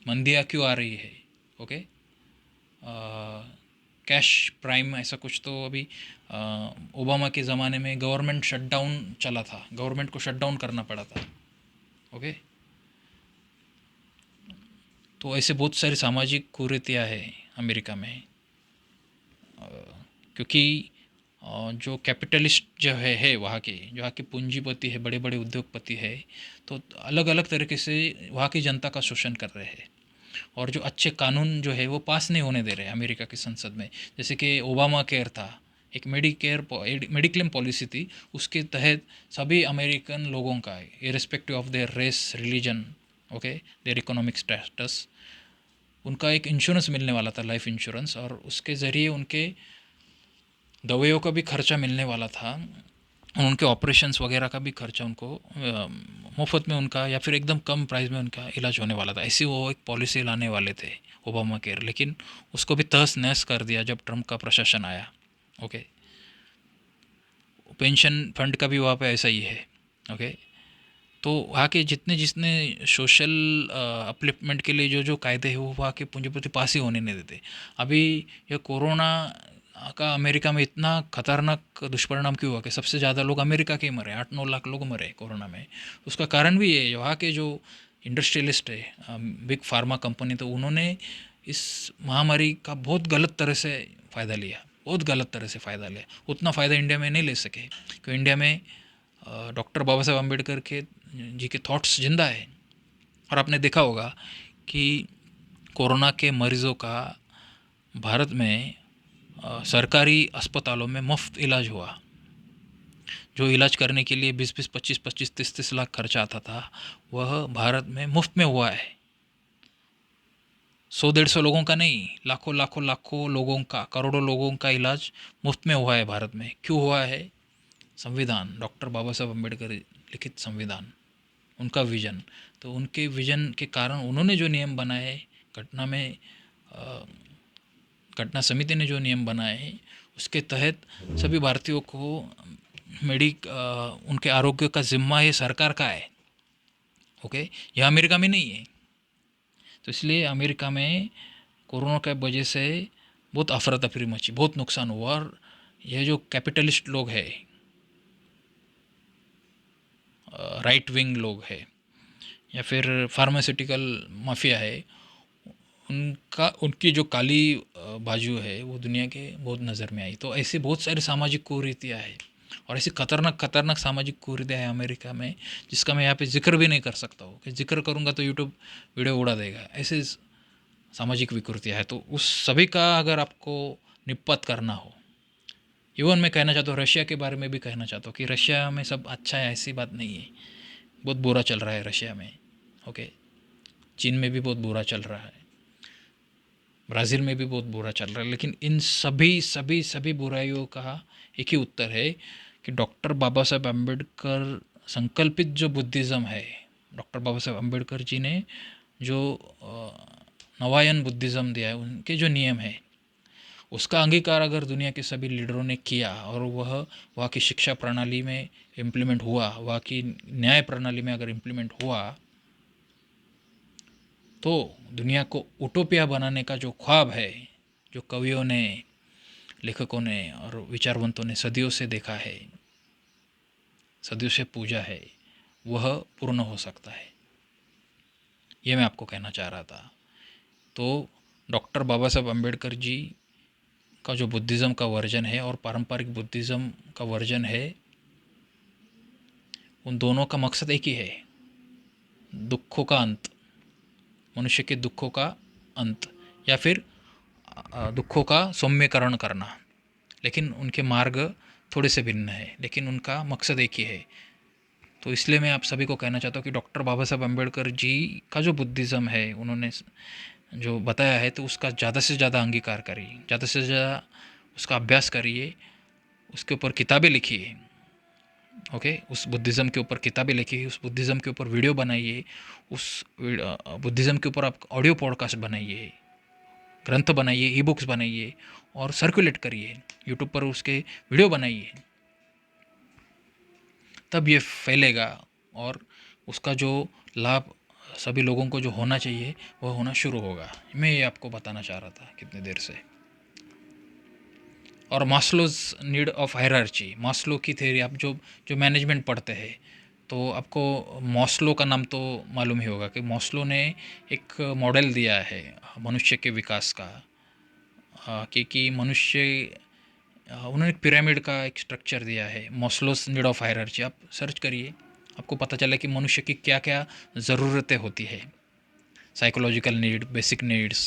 मंदियाँ क्यों आ रही है, ओके, कैश प्राइम ऐसा कुछ तो अभी ओबामा के ज़माने में गवर्नमेंट शटडाउन चला था, गवर्नमेंट को शटडाउन करना पड़ा था। ओके, तो ऐसे बहुत सारी सामाजिक कुरीतियाँ हैं अमेरिका में, क्योंकि जो कैपिटलिस्ट जो है वहाँ के पूंजीपति है, बड़े बड़े उद्योगपति है, तो अलग अलग तरीके से वहाँ की जनता का शोषण कर रहे हैं, और जो अच्छे कानून जो है वो पास नहीं होने दे रहे हैं अमेरिका की संसद में। जैसे कि ओबामा केयर था, एक मेडिक्लेम पॉलिसी थी, उसके तहत सभी अमेरिकन लोगों का irrespective of their race, religion, okay, their economic status, उनका एक इंश्योरेंस मिलने वाला था, लाइफ इंश्योरेंस, और उसके ज़रिए उनके दवाइयों का भी खर्चा मिलने वाला था, उनके ऑपरेशंस वगैरह का भी खर्चा उनको मुफ्त में उनका या फिर एकदम कम प्राइस में उनका इलाज होने वाला था। ऐसी वो एक पॉलिसी लाने वाले थे ओबामा केयर, लेकिन उसको भी तहस नहस कर दिया जब ट्रम्प का प्रशासन आया। ओके, पेंशन फंड का भी वहाँ पे ऐसा ही है। ओके, तो वहाँ के जितने जितने सोशल अपलिफ्टमेंट के लिए जो जो कायदे हैं वो वहाँ के पूंजीपति पास ही होने नहीं देते। अभी ये कोरोना का अमेरिका में इतना खतरनाक दुष्परिणाम क्यों हुआ कि सबसे ज़्यादा लोग अमेरिका के ही मरे, 8-9 लाख लोग मरे कोरोना में। उसका कारण भी ये वहाँ के जो इंडस्ट्रियलिस्ट है, बिग फार्मा कंपनी, तो उन्होंने इस महामारी का बहुत गलत तरह से फ़ायदा लिया, बहुत गलत तरह से फ़ायदा लिया। उतना फ़ायदा इंडिया में नहीं ले सके, क्योंकि इंडिया में डॉक्टर बाबा साहब अम्बेडकर के जी के थॉट्स जिंदा है। और आपने देखा होगा कि कोरोना के मरीज़ों का भारत में सरकारी अस्पतालों में मुफ्त इलाज हुआ। जो इलाज करने के लिए 20-20, 25-25, 30-30 लाख खर्चा आता था, वह भारत में मुफ्त में हुआ है। 100-150 लोगों का नहीं, लाखों लाखों लाखों लोगों का, करोड़ों लोगों का इलाज मुफ्त में हुआ है भारत में। क्यों हुआ है? संविधान, डॉक्टर बाबा साहब अम्बेडकर लिखित संविधान, उनका विजन। तो उनके विजन के कारण उन्होंने जो नियम बनाए, घटना में घटना समिति ने जो नियम बनाए हैं, उसके तहत सभी भारतीयों को उनके आरोग्य का जिम्मा ये सरकार का है। ओके, यह अमेरिका में नहीं है। तो इसलिए अमेरिका में कोरोना के वजह से बहुत अफरा तफरी मची, बहुत नुकसान हुआ, और ये जो कैपिटलिस्ट लोग हैं, राइट विंग लोग हैं, या फिर फार्मास्यूटिकल माफिया है, उनकी जो काली बाजू है वो दुनिया के बहुत नज़र में आई। तो ऐसी बहुत सारी सामाजिक कुरीतियाँ हैं, और ऐसी खतरनाक खतरनाक सामाजिक कुरीतियाँ हैं अमेरिका में, जिसका मैं यहाँ पे जिक्र भी नहीं कर सकता हूँ, कि जिक्र करूँगा तो यूट्यूब वीडियो उड़ा देगा। ऐसे सामाजिक विकृतियाँ हैं, तो उस सभी का अगर आपको निपात करना हो, इवन मैं कहना चाहता हूँ, रशिया के बारे में भी कहना चाहता हूँ कि रशिया में सब अच्छा है, ऐसी बात नहीं है। बहुत बुरा चल रहा है रशिया में। ओके, चीन में भी बहुत बुरा चल रहा है, ब्राज़ील में भी बहुत बुरा चल रहा है, लेकिन इन सभी सभी सभी बुराइयों का एक ही उत्तर है कि डॉक्टर बाबा साहब अम्बेडकर संकल्पित जो बुद्धिज़्म है, डॉक्टर बाबा साहब अम्बेडकर जी ने जो नवायन बुद्धिज़्म दिया है, उनके जो नियम है, उसका अंगीकार अगर दुनिया के सभी लीडरों ने किया, और वह वहाँ की शिक्षा प्रणाली में इम्प्लीमेंट हुआ, वहाँ की न्याय प्रणाली में अगर इम्प्लीमेंट हुआ, तो दुनिया को उटोपिया बनाने का जो ख्वाब है, जो कवियों ने, लेखकों ने और विचारवंतों ने सदियों से देखा है, सदियों से पूजा है, वह पूर्ण हो सकता है। ये मैं आपको कहना चाह रहा था। तो डॉक्टर बाबा साहब अम्बेडकर जी का जो बुद्धिज़्म का वर्जन है और पारंपरिक बुद्धिज़्म का वर्जन है, उन दोनों का मकसद एक ही है, दुखों का अंत, मनुष्य के दुखों का अंत, या फिर दुखों का सौम्यकरण करना। लेकिन उनके मार्ग थोड़े से भिन्न है, लेकिन उनका मकसद एक ही है। तो इसलिए मैं आप सभी को कहना चाहता हूँ कि डॉक्टर बाबा साहब अम्बेडकर जी का जो बुद्धिज़्म है, उन्होंने जो बताया है, तो उसका ज़्यादा से ज़्यादा अंगीकार करिए, ज़्यादा से ज़्यादा उसका अभ्यास करिए, उसके ऊपर किताबें लिखिए। ओके, उस बुद्धिज़्म के ऊपर किताबें लिखिए, उस बुद्धिज़्म के ऊपर वीडियो बनाइए, उस बुद्धिज़्म के ऊपर आप ऑडियो पॉडकास्ट बनाइए, ग्रंथ बनाइए, ई बुक्स बनाइए और सर्कुलेट करिए, यूट्यूब पर उसके वीडियो बनाइए। तब ये फैलेगा और उसका जो लाभ सभी लोगों को जो होना चाहिए वह होना शुरू होगा। मैं ये आपको बताना चाह रहा था कितनी देर से। और Maslow's need of hierarchy, Maslow की थ्योरी, आप जो जो मैनेजमेंट पढ़ते हैं तो आपको मॉस्लो का नाम तो मालूम ही होगा कि मॉस्लो ने एक मॉडल दिया है मनुष्य के विकास का, कि मनुष्य, उन्होंने एक पिरामिड का एक स्ट्रक्चर दिया है, मॉस्लोस नीड ऑफ हायरार्ची। आप सर्च करिए, आपको पता चला कि मनुष्य की क्या क्या ज़रूरतें होती है। Psychological need, basic needs,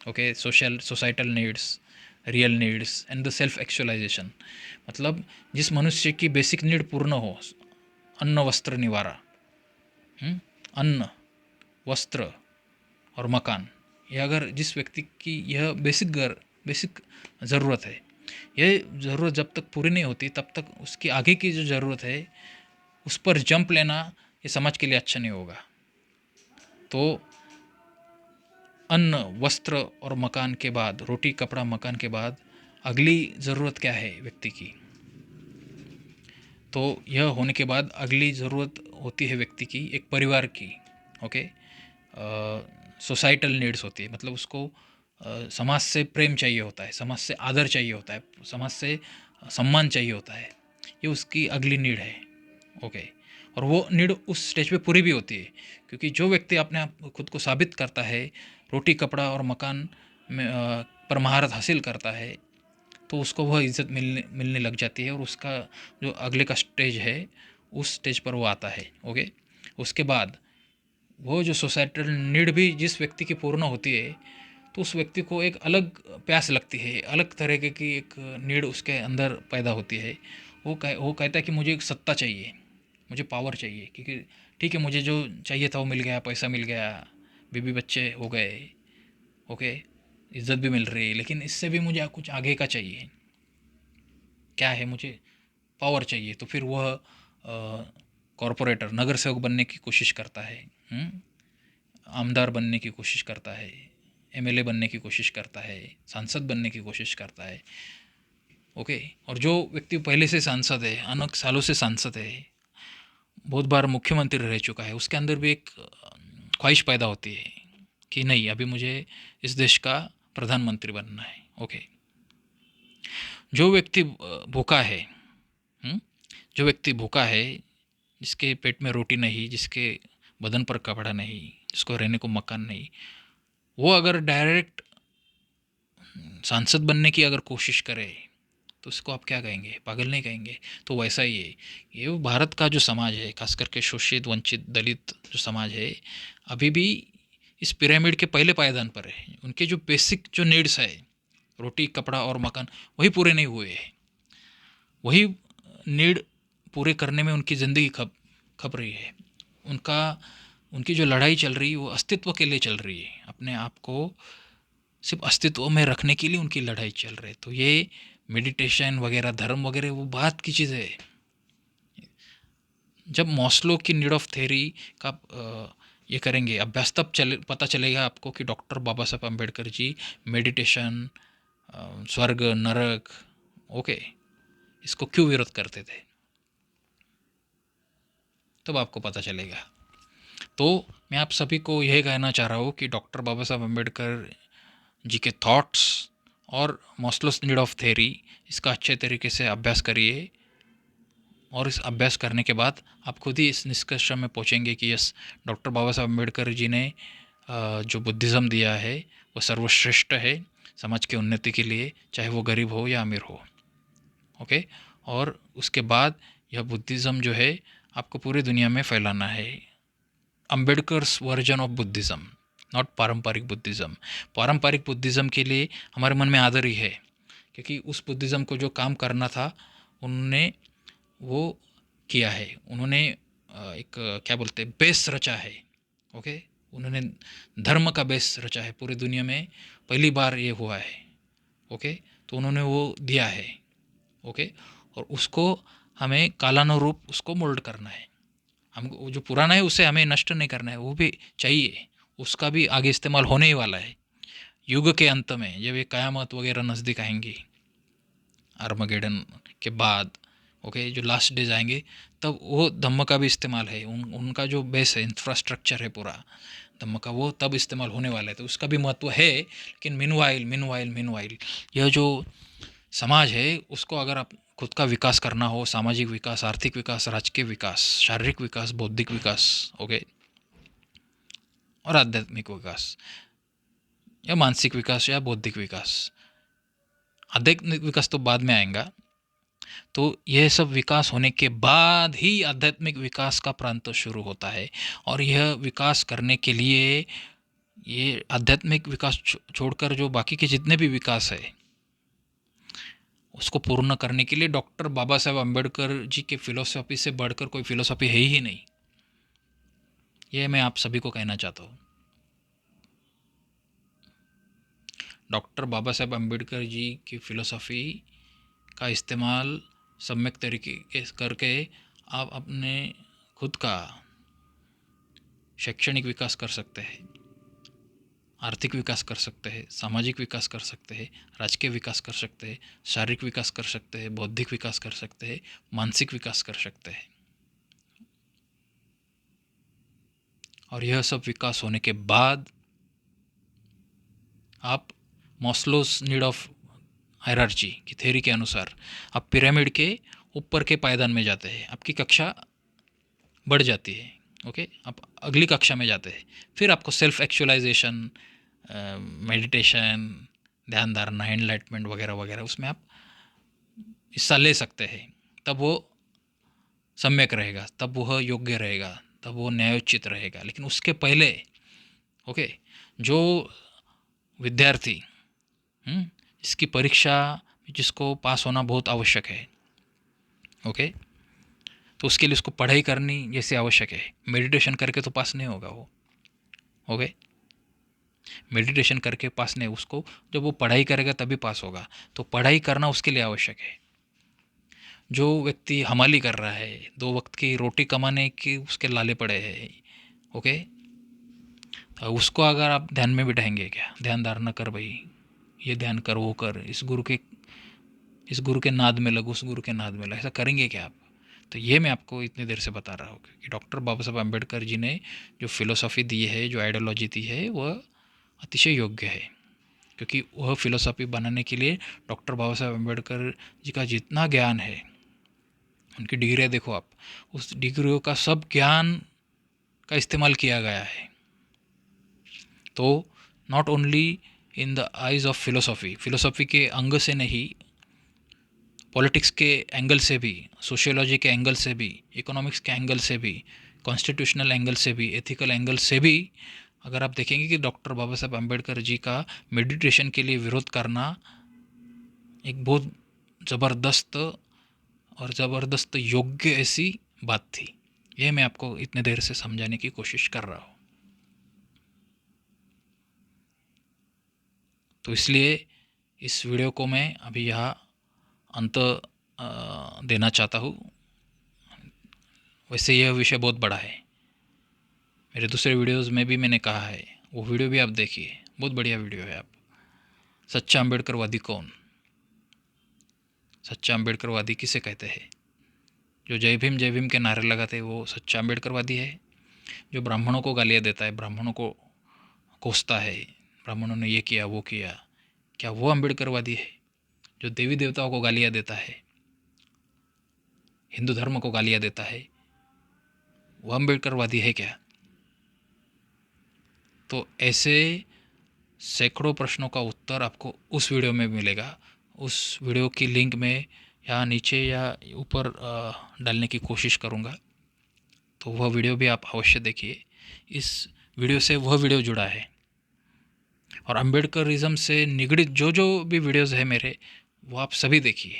okay, societal needs, real needs and the self actualisation. मतलब जिस मनुष्य की बेसिक नीड पूर्ण हो, अन्न वस्त्र निवारा, अन्न वस्त्र और मकान, ये अगर जिस व्यक्ति की यह बेसिक ज़रूरत है, यह ज़रूरत जब तक पूरी नहीं होती तब तक उसकी आगे की जो ज़रूरत है उस पर जंप लेना ये समाज के लिए अच्छा नहीं होगा। तो अन्न वस्त्र और मकान के बाद, रोटी कपड़ा मकान के बाद अगली ज़रूरत क्या है व्यक्ति की? तो यह होने के बाद अगली ज़रूरत होती है व्यक्ति की एक परिवार की। ओके, सोसाइटल नीड्स होती है, मतलब उसको समाज से प्रेम चाहिए होता है, समाज से आदर चाहिए होता है, समाज से सम्मान चाहिए होता है। ये उसकी अगली नीड है। ओके, और वो नीड उस स्टेज पे पूरी भी होती है, क्योंकि जो व्यक्ति अपने आप खुद को साबित करता है, रोटी कपड़ा और मकान में पर महारत हासिल करता है, तो उसको वह इज़्ज़त मिलने मिलने लग जाती है और उसका जो अगले का स्टेज है उस स्टेज पर वो आता है। ओके, उसके बाद वो जो सोसाइटल नीड भी जिस व्यक्ति की पूर्ण होती है, तो उस व्यक्ति को एक अलग प्यास लगती है, अलग तरीके की एक नीड उसके अंदर पैदा होती है। वो कहता है कि मुझे एक सत्ता चाहिए, मुझे पावर चाहिए, क्योंकि ठीक है मुझे जो चाहिए था वो मिल गया, पैसा मिल गया, बीबी बच्चे हो गए, ओके, इज्जत भी मिल रही है, लेकिन इससे भी मुझे कुछ आगे का चाहिए। क्या है? मुझे पावर चाहिए। तो फिर वह कॉरपोरेटर, नगर सेवक बनने की कोशिश करता है, आमदार बनने की कोशिश करता है, एमएलए बनने की कोशिश करता है, सांसद बनने की कोशिश करता है। ओके, और जो व्यक्ति पहले से सांसद है, अनेक सालों से सांसद है, बहुत बार मुख्यमंत्री रह चुका है, उसके अंदर भी एक ख्वाहिश पैदा होती है कि नहीं, अभी मुझे इस देश का प्रधानमंत्री बनना है। ओके, जो व्यक्ति भूखा है, जो व्यक्ति भूखा है, जिसके पेट में रोटी नहीं, जिसके बदन पर कपड़ा नहीं, जिसको रहने को मकान नहीं, वो अगर डायरेक्ट सांसद बनने की अगर कोशिश करे तो उसको आप क्या कहेंगे? पागल नहीं कहेंगे? तो वैसा ही है ये भारत का जो समाज है, खास करके शोषित वंचित दलित जो समाज है, अभी भी इस पिरामिड के पहले पायदान पर है। उनके जो बेसिक जो नीड्स है, रोटी कपड़ा और मकान, वही पूरे नहीं हुए हैं। वही नीड पूरे करने में उनकी ज़िंदगी खप रही है। उनकी जो लड़ाई चल रही है वो अस्तित्व के लिए चल रही है, अपने आप को सिर्फ अस्तित्व में रखने के लिए उनकी लड़ाई चल रही है। तो ये मेडिटेशन वगैरह, धर्म वगैरह, वो बात की चीज़ है। जब मॉस्लो की नीड ऑफ थ्योरी का ये करेंगे अभ्यास, तब पता चलेगा आपको कि डॉक्टर बाबा साहब अम्बेडकर जी मेडिटेशन, स्वर्ग नरक, ओके, इसको क्यों विरोध करते थे, तब आपको पता चलेगा। तो मैं आप सभी को यही कहना चाह रहा हूँ कि डॉक्टर बाबा साहब अम्बेडकर जी के थॉट्स और मॉस्लोस नीड ऑफ थ्योरी, इसका अच्छे तरीके से अभ्यास करिए, और इस अभ्यास करने के बाद आप खुद ही इस निष्कर्ष में पहुँचेंगे कि यस, डॉक्टर बाबा साहब अम्बेडकर जी ने जो बुद्धिज़्म दिया है वो सर्वश्रेष्ठ है समाज की उन्नति के लिए, चाहे वो गरीब हो या अमीर हो। ओके, और उसके बाद यह बुद्धिज़्म जो है आपको पूरी दुनिया में फैलाना है। Ambedkar's version of Buddhism, not पारंपरिक बुद्धिज़्म। पारंपरिक बुद्धिज़्म के लिए हमारे मन में आदर ही है, क्योंकि उस बुद्धिज़्म को जो काम करना था उन्होंने वो किया है। उन्होंने एक क्या बोलते हैं बेस रचा है। ओके, उन्होंने धर्म का बेस रचा है पूरी दुनिया में, पहली बार ये हुआ है। ओके, तो उन्होंने वो दिया है। ओके, और उसको हमें कालानुरूप उसको मोल्ड करना है। हमको जो पुराना है उसे हमें नष्ट नहीं करना है, वो भी चाहिए, उसका भी आगे इस्तेमाल होने ही वाला है युग के अंत में, जब ये क़यामत वगैरह नज़दीक आएंगी, आर्मगेडन के बाद। ओके, जो लास्ट डेज आएंगे तब वो धम्म का भी इस्तेमाल है, उनका जो बेस है, इंफ्रास्ट्रक्चर है पूरा धम्म का, वो तब इस्तेमाल होने वाला है, तो उसका भी महत्व है। लेकिन मीनवाइल यह जो समाज है उसको अगर आप खुद का विकास करना हो, सामाजिक विकास, आर्थिक विकास, राजकीय विकास, शारीरिक विकास, बौद्धिक विकास, ओके, और आध्यात्मिक विकास या मानसिक विकास या बौद्धिक विकास, आध्यात्मिक विकास तो बाद में आएगा, तो यह सब विकास होने के बाद ही आध्यात्मिक विकास का प्रांत शुरू होता है। और यह विकास करने के लिए, ये आध्यात्मिक विकास छोड़कर जो बाकी के जितने भी विकास है उसको पूर्ण करने के लिए डॉक्टर बाबा साहेब अम्बेडकर जी के फिलोसॉफी से बढ़कर कोई फिलोसॉफी है ही नहीं। ये मैं आप सभी को कहना चाहता हूँ। डॉक्टर बाबा साहेब अम्बेडकर जी की फ़िलोसॉफ़ी का इस्तेमाल सम्यक तरीके करके आप अपने खुद का शैक्षणिक विकास कर सकते हैं, आर्थिक विकास कर सकते हैं, सामाजिक विकास कर सकते हैं, राजकीय विकास कर सकते हैं, शारीरिक विकास कर सकते हैं, बौद्धिक विकास कर सकते हैं, मानसिक विकास कर सकते हैं। और यह सब विकास होने के बाद आप मॉस्लोस नीड ऑफ हायरार्ची की थ्योरी के अनुसार आप पिरामिड के ऊपर के पायदान में जाते हैं, आपकी कक्षा बढ़ जाती है। ओके, आप अगली कक्षा में जाते हैं, फिर आपको सेल्फ एक्चुअलाइजेशन, मेडिटेशन, ध्यान धारणा, एनलाइटमेंट वगैरह वगैरह उसमें आप हिस्सा ले सकते हैं। तब वो सम्यक रहेगा, तब वह योग्य रहेगा, तब वो न्यायोचित रहेगा। लेकिन उसके पहले ओके, जो विद्यार्थी इसकी परीक्षा जिसको पास होना बहुत आवश्यक है, ओके, तो उसके लिए उसको पढ़ाई करनी जैसे आवश्यक है। मेडिटेशन करके तो पास नहीं होगा वो। ओके, मेडिटेशन करके पास नहीं, उसको जब वो पढ़ाई करेगा तभी पास होगा। तो पढ़ाई करना उसके लिए आवश्यक है। जो व्यक्ति हमाली कर रहा है, 2 वक्त की रोटी कमाने की उसके लाले पड़े हैं, ओके, तो उसको अगर आप ध्यान में बिठाएंगे, क्या ध्यान धारणा कर भाई, ये ध्यान कर, वो कर, इस गुरु के नाद में लग, उस गुरु के नाद में लग, ऐसा करेंगे क्या आप? तो ये मैं आपको इतनी देर से बता रहा हूँ कि डॉक्टर बाबा साहब अम्बेडकर जी ने जो फिलोसॉफ़ी दी है, जो आइडियोलॉजी दी है, वह अतिशय योग्य है। क्योंकि वह फिलोसॉफ़ी बनाने के लिए डॉक्टर बाबा साहब अम्बेडकर जी का जितना ज्ञान है, उनकी डिग्रियाँ देखो आप, उस डिग्रियों का सब ज्ञान का इस्तेमाल किया गया है। तो not only in the eyes of philosophy के अंग से नहीं, पॉलिटिक्स के एंगल से भी, सोशियोलॉजी के एंगल से भी, इकोनॉमिक्स के एंगल से भी, कॉन्स्टिट्यूशनल एंगल से भी, एथिकल एंगल से भी, अगर आप देखेंगे कि डॉक्टर बाबा साहब अम्बेडकर जी का मेडिटेशन के लिए विरोध करना एक बहुत ज़बरदस्त योग्य ऐसी बात थी। ये मैं आपको इतने देर से समझाने की कोशिश कर रहा हूँ। तो इसलिए इस वीडियो को मैं अभी यहाँ अंत देना चाहता हूँ। वैसे यह विषय बहुत बड़ा है, मेरे दूसरे वीडियोज़ में भी मैंने कहा है, वो वीडियो भी आप देखिए, बहुत बढ़िया वीडियो है। आप सच्चा अम्बेडकरवादी कौन? सच्चा अम्बेडकरवादी किसे कहते हैं? जो जय भीम के नारे लगाते हैं वो सच्चा अम्बेडकरवादी है? जो ब्राह्मणों को गालियाँ देता है, ब्राह्मणों को कोसता है, ब्राह्मणों ने ये किया वो किया, क्या वो अम्बेडकरवादी है? जो देवी देवताओं को गालियाँ देता है, हिंदू धर्म को गालियाँ देता है, वो अम्बेडकरवादी है क्या? तो ऐसे सैकड़ों प्रश्नों का उत्तर आपको उस वीडियो में मिलेगा। उस वीडियो की लिंक मैं यहाँ नीचे या ऊपर डालने की कोशिश करूँगा, तो वह वीडियो भी आप अवश्य देखिए। इस वीडियो से वह वीडियो जुड़ा है, और अम्बेडकरिज़म से निगड़ित जो जो भी वीडियोज़ है मेरे, वो आप सभी देखिए,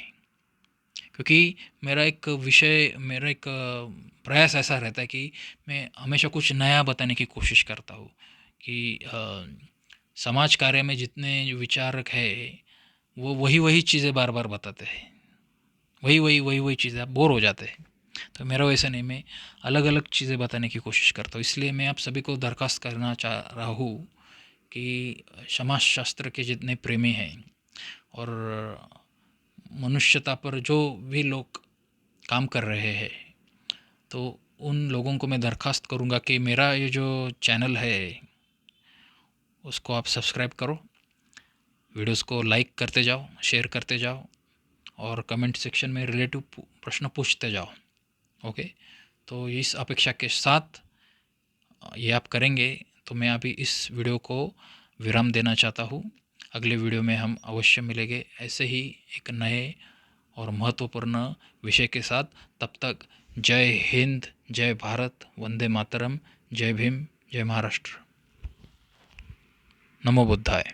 क्योंकि मेरा एक प्रयास ऐसा रहता है कि मैं हमेशा कुछ नया बताने की कोशिश करता हूँ कि समाज कार्य में जितने जो विचारक है वो वही चीज़ें बार बार बताते हैं, वही चीज़ें, आप बोर हो जाते हैं। तो मेरा वैसा नहीं, मैं अलग अलग चीज़ें बताने की कोशिश करता हूँ। इसलिए मैं आप सभी को दरख्वास्त करना चाह रहा हूँ कि समाज शास्त्र के जितने प्रेमी हैं और मनुष्यता पर जो भी लोग काम कर रहे हैं, तो उन लोगों को मैं दरख्वास्त करूँगा कि मेरा ये जो चैनल है उसको आप सब्सक्राइब करो, वीडियोस को लाइक करते जाओ, शेयर करते जाओ और कमेंट सेक्शन में रिलेटिव प्रश्न पूछते जाओ। ओके, तो इस अपेक्षा के साथ ये आप करेंगे तो मैं अभी इस वीडियो को विराम देना चाहता हूँ। अगले वीडियो में हम अवश्य मिलेंगे ऐसे ही एक नए और महत्वपूर्ण विषय के साथ। तब तक जय हिंद, जय भारत, वंदे मातरम, जय भीम, जय महाराष्ट्र, नमो बुद्धाय।